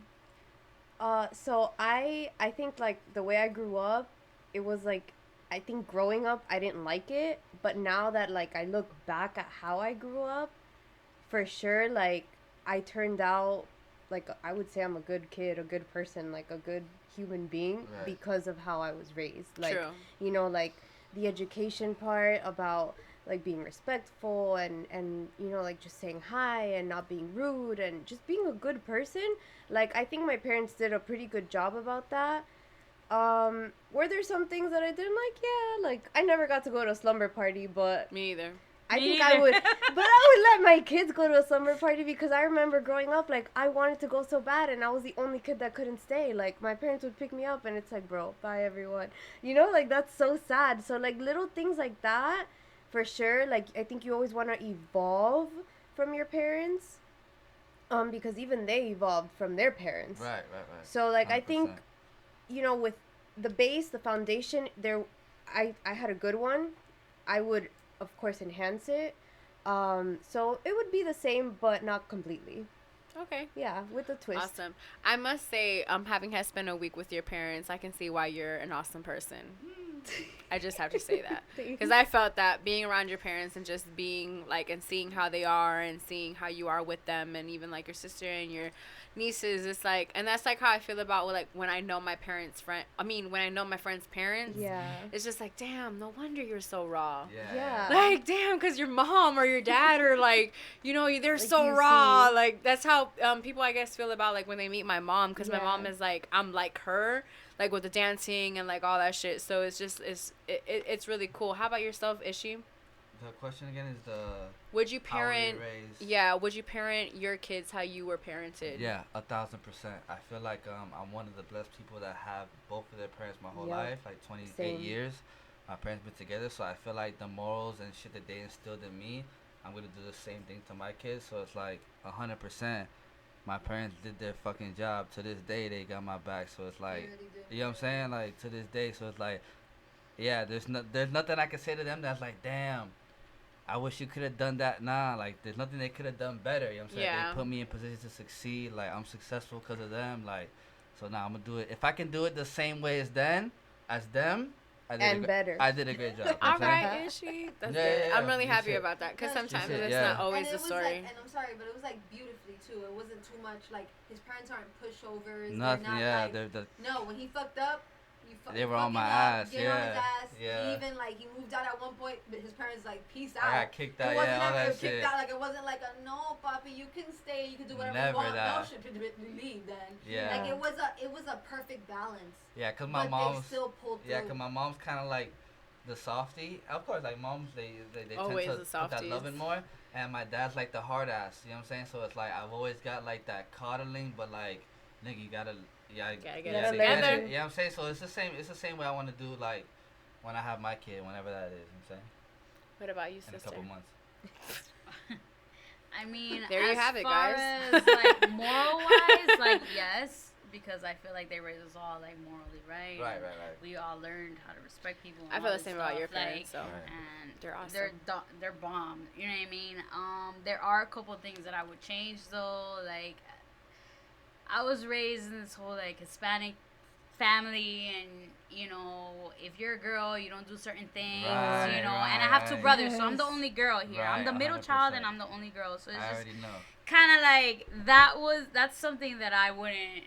So I think like the way I grew up, it was like, I think growing up I didn't like it, but now that like I look back at how I grew up, for sure like I turned out like I would say I'm a good kid, a good person, like a good human being Right. because of how I was raised. Like True. you know, like the education part about like being respectful and you know, like just saying hi and not being rude and just being a good person. Like I think my parents did a pretty good job about that. Were there some things that I didn't like? Yeah, like I never got to go to a slumber party, but Me either. I Me think I neither. would, but I would let my kids go to a summer party because I remember growing up, like, I wanted to go so bad, and I was the only kid that couldn't stay. Like, my parents would pick me up, and it's like, bro, bye, everyone. You know, like, that's so sad. So, like, little things like that, for sure. Like, I think you always want to evolve from your parents, because even they evolved from their parents. Right. So, like, I think, 100%. you know, with the base, the foundation, I had a good one. I would, of course, enhance it. So it would be the same, but not completely. Okay. Yeah, with a twist. Awesome. I must say, having had spent a week with your parents, I can see why you're an awesome person. I just have to say that. Because I felt that being around your parents and just being, like, and seeing how they are and seeing how you are with them and even, like, your sister and your nieces, it's like, and that's, like, how I feel about, like, when I know my when I know my friend's parents. Yeah. It's just like, damn, no wonder you're so raw. Yeah. Like, damn, because your mom or your dad are, like, you know, they're Like, so you raw. see. Like, that's how people, I guess, feel about, like, when they meet my mom. Because my mom Yeah. is, like, I'm like her. Like, with the dancing and, like, all that shit. So it's just, it's really cool. How about yourself, Ishi? The question again is Would you how were you parent, raised? would you parent your kids how you were parented? Yeah, 1,000%. I feel like I'm one of the blessed people that have both of their parents my whole Yep. life, like 28 Same. years. My parents been together, so I feel like the morals and shit that they instilled in me, I'm gonna do the same thing to my kids. So it's like 100%. My parents did their fucking job. To this day, they got my back. So it's like, you know what I'm saying? Like, to this day, so it's like, yeah, there's nothing I can say to them that's like, damn, I wish you could have done that. Nah, like, there's nothing they could have done better. You know what I'm saying? Yeah. They put me in position to succeed. Like, I'm successful because of them. Like, so now I'm gonna do it. If I can do it the same way as them, I did And better. I did a great job. You know All what I'm saying? right, Ishi. That's Yeah, good. yeah, yeah. I'm really You happy should. about that. Because That's sometimes should, it's yeah. not always and the it was story. like, and I'm sorry, but it was like beautifully too. It wasn't too much like his parents aren't pushovers. Nothing. They're not Yeah, like, they're the. no, when he fucked up, They were on fucking my up, ass, get on his yeah, ass. yeah. He even like he moved out at one point, but his parents like peace I out. got kicked out. It wasn't Yeah, all ever that kicked shit. out. Like it wasn't like a no, papi, you can stay, you can do whatever Never you want. that. No, should leave then. Yeah. Like it was a perfect balance. Yeah, cause my but mom's. they still pulled through. Yeah, cause my mom's kind of like the softie. Of course, like moms, they Always tend the to put that softies. loving more. And my dad's like the hard ass. You know what I'm saying? So it's like I've always got like that coddling, but like, nigga, you gotta Gotta get it gotta together. get it. You know what I'm saying? So it's the same. It's the same way I want to do like when I have my kid, whenever that is. You know what I'm saying? What about you, In a sister? couple months. I mean, There you as have it, far guys. as like moral wise, like yes, because I feel like they raised us all like morally right. Right. We all learned how to respect people. And I feel all the this same about your stuff, like, parents, so. Right. And They're awesome. They're bomb. You know what I mean? There are a couple things that I would change though. Like, I was raised in this whole like Hispanic family, and you know, if you're a girl, you don't do certain things. Right, you know, and I have two right. brothers, so I'm the Yes. only girl here. I'm Right, the middle child, 100%. and I'm the only girl. So it's I just already know. kind of like that's something that I wouldn't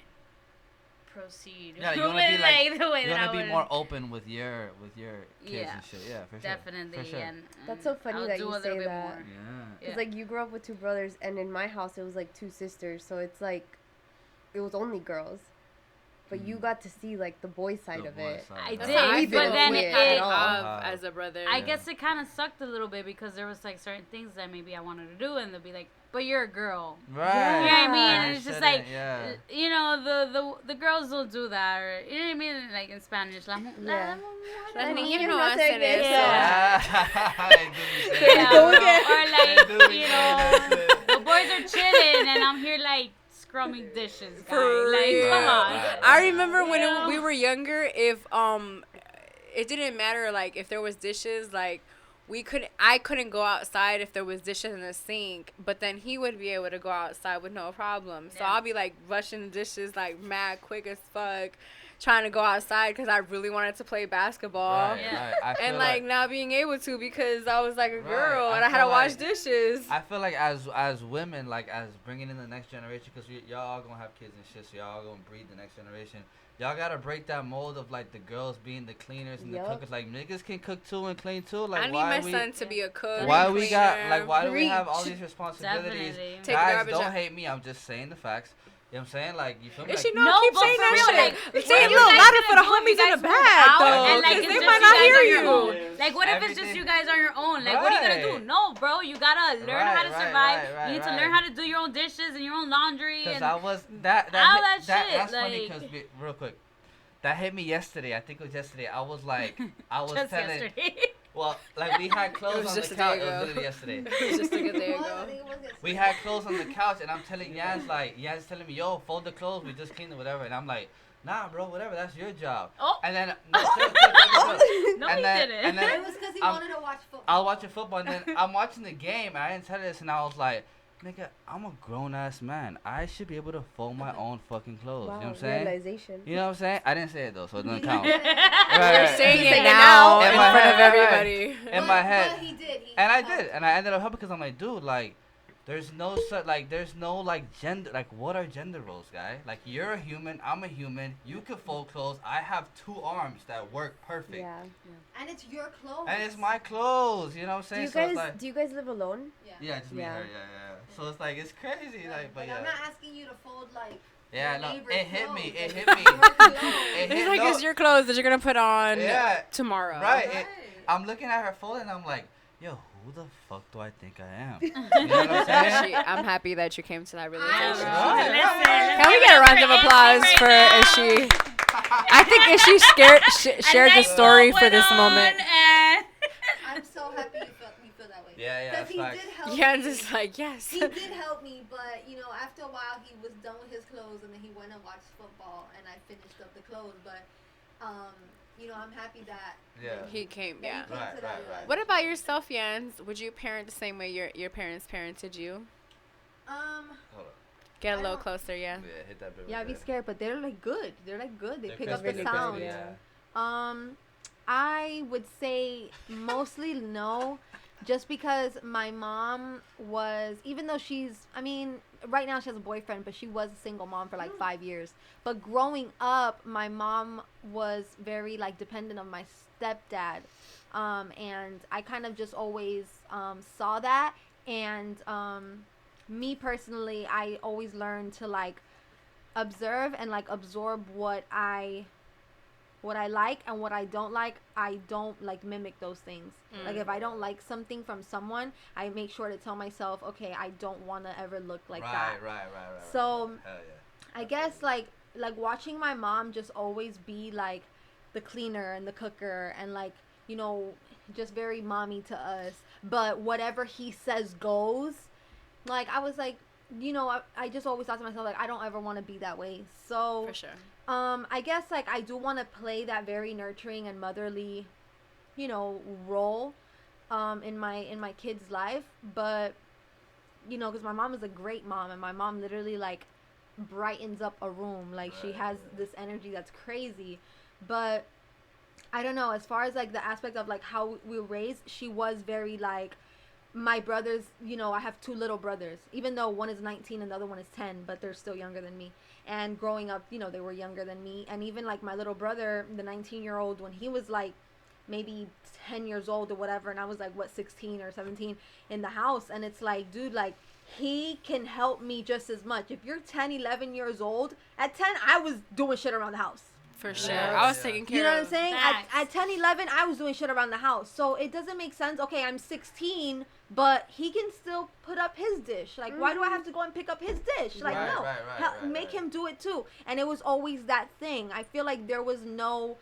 proceed Yeah, you wanna be with, like the way you that I wanna be would. more open with your kids Yeah, and shit. Yeah, for sure. definitely. For sure. And That's so funny I'll that do you a little say bit that. more. Yeah. Because like you grew up with two brothers, and in my house it was like two sisters, so it's like it was only girls. But you got to see like the boy side The of boy it. side, I right. That's did, how I but feel then with it- having it- Av as a brother. I guess it kind of sucked a little bit because there was like certain things that maybe I wanted to do, and they'll be like, "But you're a girl." Right. You know what I mean? Yeah. And it's just like, yeah. you know, the girls don't do that, or you know what I mean? Like in Spanish, la, Yeah. Las Las niñas niñas no no hacen hacen eso. eso. Yeah. They do be saying Yeah, Go that. again. or like, They do be you saying know, that shit. the boys are chilling, and I'm here like scrumming dishes, guy. For Like, real. come on. Right. I remember when Yeah. we were younger, if it didn't matter like if there was dishes, like I couldn't go outside if there was dishes in the sink, but then he would be able to go outside with no problem. So Yeah. I'll be like brushing the dishes like mad quick as fuck, trying to go outside because I really wanted to play basketball. Right, Yeah. right. I feel And like not being able to because I was like a Right, girl I and I had to feel wash like- dishes. I feel like as women, like as bringing in the next generation, because y'all all gonna have kids and shit, so y'all all gonna breed the next generation. Y'all gotta break that mold of like the girls being the cleaners and Yup. the cookers. Like niggas can cook too and clean too. Like I need why my we, son to be a cook. why and we got cleaner. like why do we have all Preach. these responsibilities? Definitely. Take the Guys, garbage don't out. hate me. I'm just saying the facts. You know what I'm saying? Like, you feel me? Is Like, she not No, keep but saying for that real, shit? like, Say it a what little you guys louder for the gonna do if homies you in the guys move back, out though, and, like, 'cause it's they just might you not guys hear on your you. own. Like, what if it's just Everything- you guys on your own? Like, what are you gonna do? Right. No, bro, you gotta learn how to Right, survive. right, You need to right. learn how to do your own dishes and your own laundry. Because And I was that all hit- that shit, That's funny like- because real quick, that hit me yesterday. I think it was yesterday. I was like, I was just telling. yesterday. Well, like we had clothes was on the just a couch. day It was ago. literally yesterday. It was just a good day Well, I ago. think it was yesterday. We had clothes on the couch, and I'm telling Yaz like, Yaz telling me, yo, fold the clothes. We just cleaned it, whatever. And I'm like, nah, bro, whatever. That's your job. Oh. And then no, seriously, No, and he then, didn't. And It then was because he I'm- wanted to watch football. I was watching football, and then I'm watching the game, and I didn't tell her this, and I was like, nigga, I'm a grown ass man. I should be able to fold my own fucking clothes. You know what I'm saying? realization. You know what I'm saying? I didn't say it though, so it doesn't count. You're Right. saying He's it saying now it in now. front of Right, right, right. everybody. In my head. But he did. And I did, and I ended up helping because I'm like, dude, like, there's no gender, like, what are gender roles, guy? Like, you're a human, I'm a human, you can fold clothes, I have 2 arms that work perfect. Yeah. And it's your clothes. And it's my clothes, you know what I'm Do saying? you So it's guys like, do you guys live alone? yeah, just me and Yeah. her, yeah. So it's like, it's crazy, like, but I'm yeah. not asking you to fold like. Yeah, your no, neighbor's it hit me, clothes. it hit Your me. clothes. It It's hit, like no, it's your clothes that you're gonna put on Yeah. tomorrow. Right. Right. I'm looking at her fold and I'm like, yo, who the fuck do I think I am? You know what I'm saying? I'm happy that you came to that realization. Right. Listen, Can we get a round of applause for Ishi? I think Ishi shared the story for this moment. I'm so happy you feel that way. Yeah, Because he facts. did help Yeah, me. just like yes. He did help me, but you know, after a while, he was done with his clothes, and then he went and watched football, and I finished up the clothes. But, you know, I'm happy that Yeah. He came, that yeah. he came Right, to that right, realization. right. What about yourself, Jans? Would you parent the same way your parents parented you? Hold up. Get a I little don't- closer, yeah. Yeah, hit that bit. Yeah, I'd be right scared, but they're like good. They're like good. They there. pick up They're the crispy, sound. crispy, Yeah. I would say mostly no, just because my mom was, even though I mean, right now she has a boyfriend, but she was a single mom for like 5 years. But growing up, my mom was very like dependent on my stepdad. And I kind of just always saw that. And me personally, I always learned to like observe and like absorb what I like and what I don't like. I don't like mimic those things. Like if I don't like something from someone, I make sure to tell myself, okay, I don't want to ever look like that. Right. So Hell yeah. I guess like watching my mom just always be like the cleaner and the cooker and like, you know, just very mommy to us. But whatever he says goes. Like I was like, you know, I just always thought to myself like I don't ever want to be that way. So For sure. I guess like I do want to play that very nurturing and motherly, you know, role in my kid's life, but you know, because my mom is a great mom, and my mom literally like brightens up a room. Like she has this energy that's crazy. But I don't know, as far as like the aspect of like how we were raised, she was very like my brothers, you know, I have 2 little brothers, even though one is 19 and the other one is 10, but they're still younger than me. And growing up, you know, they were younger than me. And even like my little brother, the 19-year-old, when he was like maybe 10 years old or whatever, and I was like, what, 16 or 17 in the house. And it's like, dude, like he can help me just as much. If you're 10, 11 years old, at 10, I was doing shit around the house. For sure. Yeah. I was Yeah. taking care You know what I'm of. saying? Facts. At 10, 11, I was doing shit around the house. So it doesn't make sense. Okay, I'm 16, but he can still put up his dish. Like, why do I have to go and pick up his dish? Like, Right, no. right, Hell, right, make right. him do it too. And it was always that thing. I feel like there was no,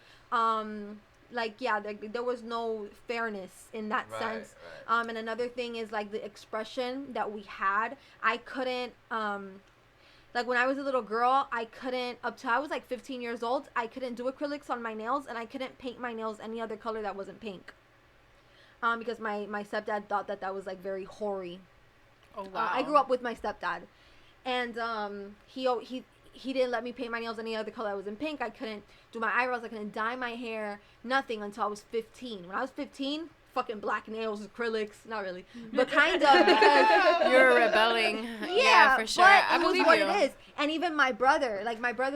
there was no fairness in that Right, sense. right. And another thing is like the expression that we had. I couldn't, like when I was a little girl, I couldn't, up till I was like 15 years old, I couldn't do acrylics on my nails, and I couldn't paint my nails any other color that wasn't pink. Because my stepdad thought that was like very hoary. Oh wow. I grew up with my stepdad, and he didn't let me paint my nails any other color that wasn't pink. I couldn't do my eyebrows. I couldn't dye my hair. Nothing until I was 15. When I was 15, fucking black nails, acrylics. Not really, but kind of because You're rebelling. Yeah, for sure. But I it was believe what you. it is. And even my brother,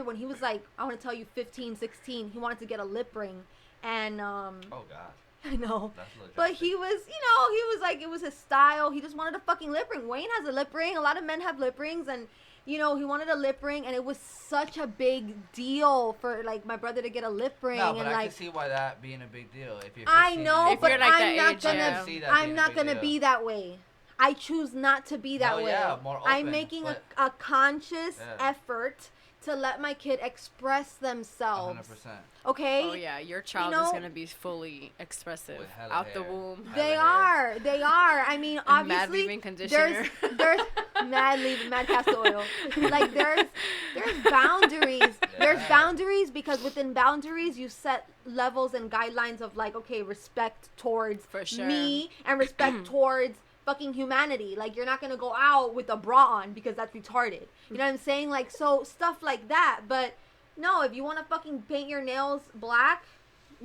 when he was like, I want to tell you 15, 16, he wanted to get a lip ring. And Oh god. I know. That's a little But drastic. he was, he was like, it was his style. He just wanted a fucking lip ring. Wayne has a lip ring. A lot of men have lip rings, and he wanted a lip ring, and it was such a big deal for like my brother to get a lip ring. No, but and I like, can see why that being a big deal. If you're 15, I know, If but you're like I'm that not age, gonna. yeah. see that I'm being a not big gonna deal. be that way. I choose not to be that Oh, way. yeah, more I'm open, making but- a conscious Yeah. effort to let my kid express themselves. 100%. Okay. Oh yeah, your child know- is gonna be fully expressive With hella out the hair. womb. Hella They hair. are. They are. I mean, And mad obviously, leave-in conditioner. there's mad castor oil. Like there's boundaries. There's Yeah. boundaries because within boundaries you set levels and guidelines of like, okay, respect towards For sure. me and respect towards fucking humanity. Like you're not gonna go out with a bra on because that's retarded. You know what I'm saying? Like so stuff like that. But no, if you want to fucking paint your nails black,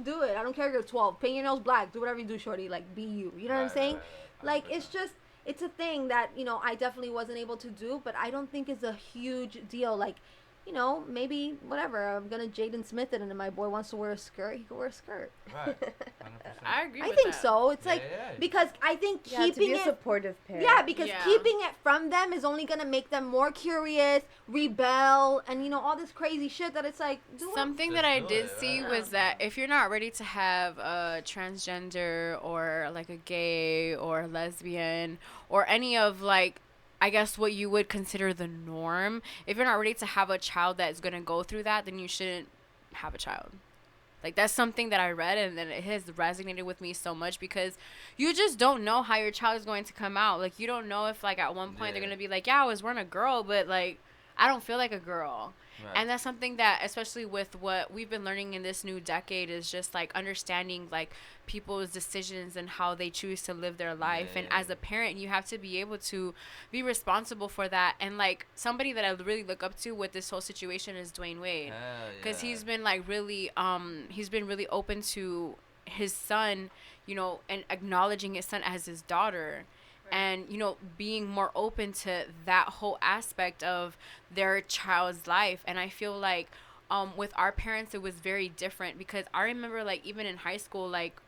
do it. I don't care if you're 12. Paint your nails black. Do whatever you do, shorty. Like, be you. You know what I'm saying? Like, it's just, it's a thing that, I definitely wasn't able to do, but I don't think is a huge deal. Like, maybe, whatever. I'm going to Jaden Smith it, and if my boy wants to wear a skirt, he can wear a skirt. Right. 100%. I agree. I with think that. so. It's Yeah, like, yeah. because I think Yeah, to be keeping a it. supportive parent. Yeah, because Yeah. keeping it from them is only gonna make them more curious, rebel, and all this crazy shit that it's like. Do it. Something Just that I do did it, see right. was that if you're not ready to have a transgender or like a gay or a lesbian or any of like, I guess what you would consider the norm, if you're not ready to have a child that's going to go through that, then you shouldn't have a child. Like that's something that I read and then it has resonated with me so much because you just don't know how your child is going to come out. Like you don't know if like at one point they're Yeah. going to be like, yeah, I was born a girl, but like I don't feel like a girl. Right. And that's something that, especially with what we've been learning in this new decade, is just like understanding like people's decisions and how they choose to live their life. And Yeah. as a parent, you have to be able to be responsible for that. And like somebody that I really look up to with this whole situation is Dwayne Wade, Hell because yeah. he's been like really, he's been really open to his son, and acknowledging his son as his daughter. And being more open to that whole aspect of their child's life. And I feel like with our parents it was very different because I remember like even in high school like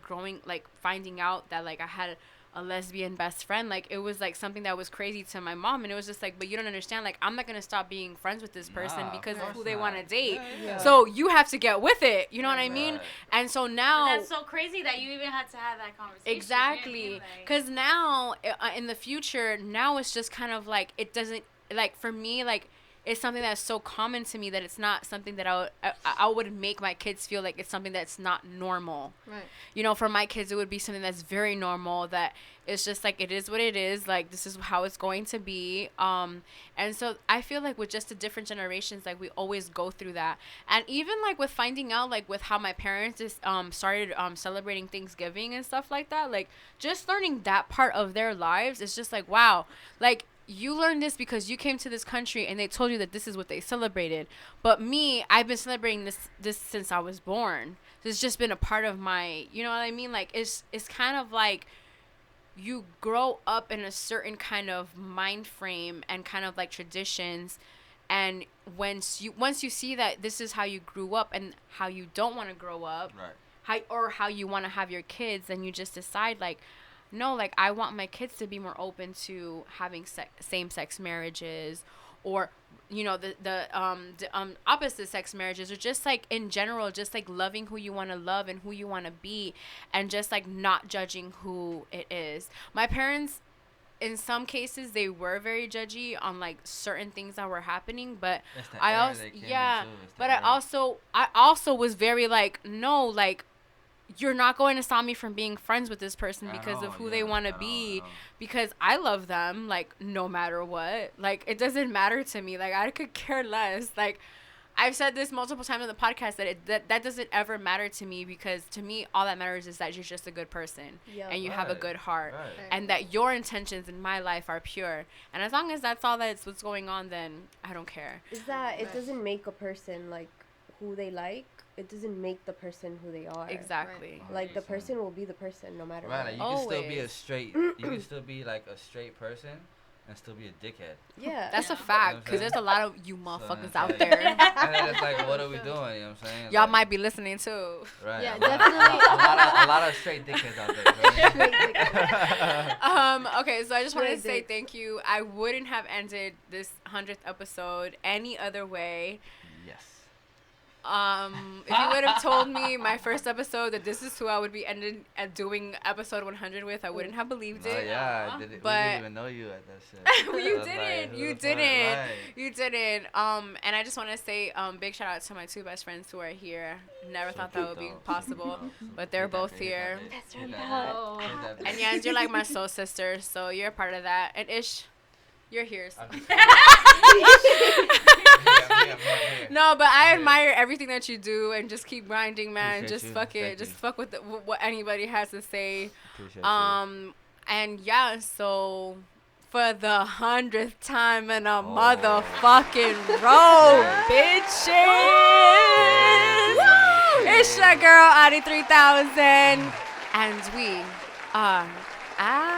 growing like finding out that like I had a lesbian best friend, like it was like something that was crazy to my mom, and it was just like, but you don't understand, like I'm not gonna stop being friends with this person Nah, of because of course who they not. want to date. Yeah. So you have to get with it, you know what I mean? Right. And so now That's so crazy that you even had to have that conversation. exactly, because now in the future, now it's just kind of like it doesn't, like for me, like it's something that's so common to me that it's not something that I would make my kids feel like it's something that's not normal. Right. For my kids it would be something that's very normal, that it's just like it is what it is, like this is how it's going to be. And so I feel like with just the different generations, like we always go through that. And even like with finding out like with how my parents just started celebrating Thanksgiving and stuff like that, like just learning that part of their lives is just like, wow, like you learned this because you came to this country and they told you that this is what they celebrated. But me, I've been celebrating this since I was born. It's just been a part of my, you know what I mean? Like it's kind of like you grow up in a certain kind of mind frame and kind of like traditions, and once you see that this is how you grew up and how you don't want to grow up, Right. how you want to have your kids, then you just decide like, no, like I want my kids to be more open to having same-sex marriages, or the opposite sex marriages, or just like in general, just like loving who you want to love and who you want to be, and just like not judging who it is. My parents, in some cases, they were very judgy on like certain things that were happening, but It's the I era also they came yeah, into, it's the but era. I also was very like, no, like you're not going to stop me from being friends with this person At because of all, who yeah, they want to at all, be, at all. because I love them, like no matter what. Like it doesn't matter to me. Like I could care less. Like I've said this multiple times on the podcast that that doesn't ever matter to me, because to me all that matters is that you're just a good person Yeah. and you have a Right, good heart, right. and that your intentions in my life are pure. And as long as that's all that's what's going on, then I don't care. Is that it doesn't make a person like who they like. It doesn't make the person who they are. Exactly. Like the 100%. person will be the person no matter Right, what. like you can still be a Always. straight, you can still be like a straight person, and still be a dickhead. Yeah. That's a Yeah. fact, because You know there's what I'm a lot of you So motherfuckers it's out like- there. And then it's like, what are we doing? You know what I'm saying? Y'all Like, might be listening too. right. Yeah, a lot- definitely. A lot of straight dickheads out there. Right? Okay, so I just wanted to Straight say dicks. thank you. I wouldn't have ended this 100th episode any other way. Yes. If you would have told me my first episode that this is who I would be ending at doing episode 100 with, I wouldn't have believed Oh it. yeah, I didn't, we But- didn't even know you at that shit. Well, I you was like, didn't. who You the fuck? didn't. Right. You didn't. And I just want to say big shout out to my two best friends who are here. Never So thought that would be cute, though. possible, So but they're hit that both bitch, hit here. that bitch, That's hit right, that God. bitch, hit that bitch. And Jans, you're like my soul sister, so you're a part of that. And Ish, you're here. So. I'm just kidding. I'm here. No, but I Yeah. admire everything that you do, and just keep grinding, man. Appreciate Just you. fuck it. Thank Just you. fuck with what anybody has to say. Appreciate And yeah, so for the 100th time in a Oh. motherfucking row, bitches. It's your girl, Adi 3000, and we are out.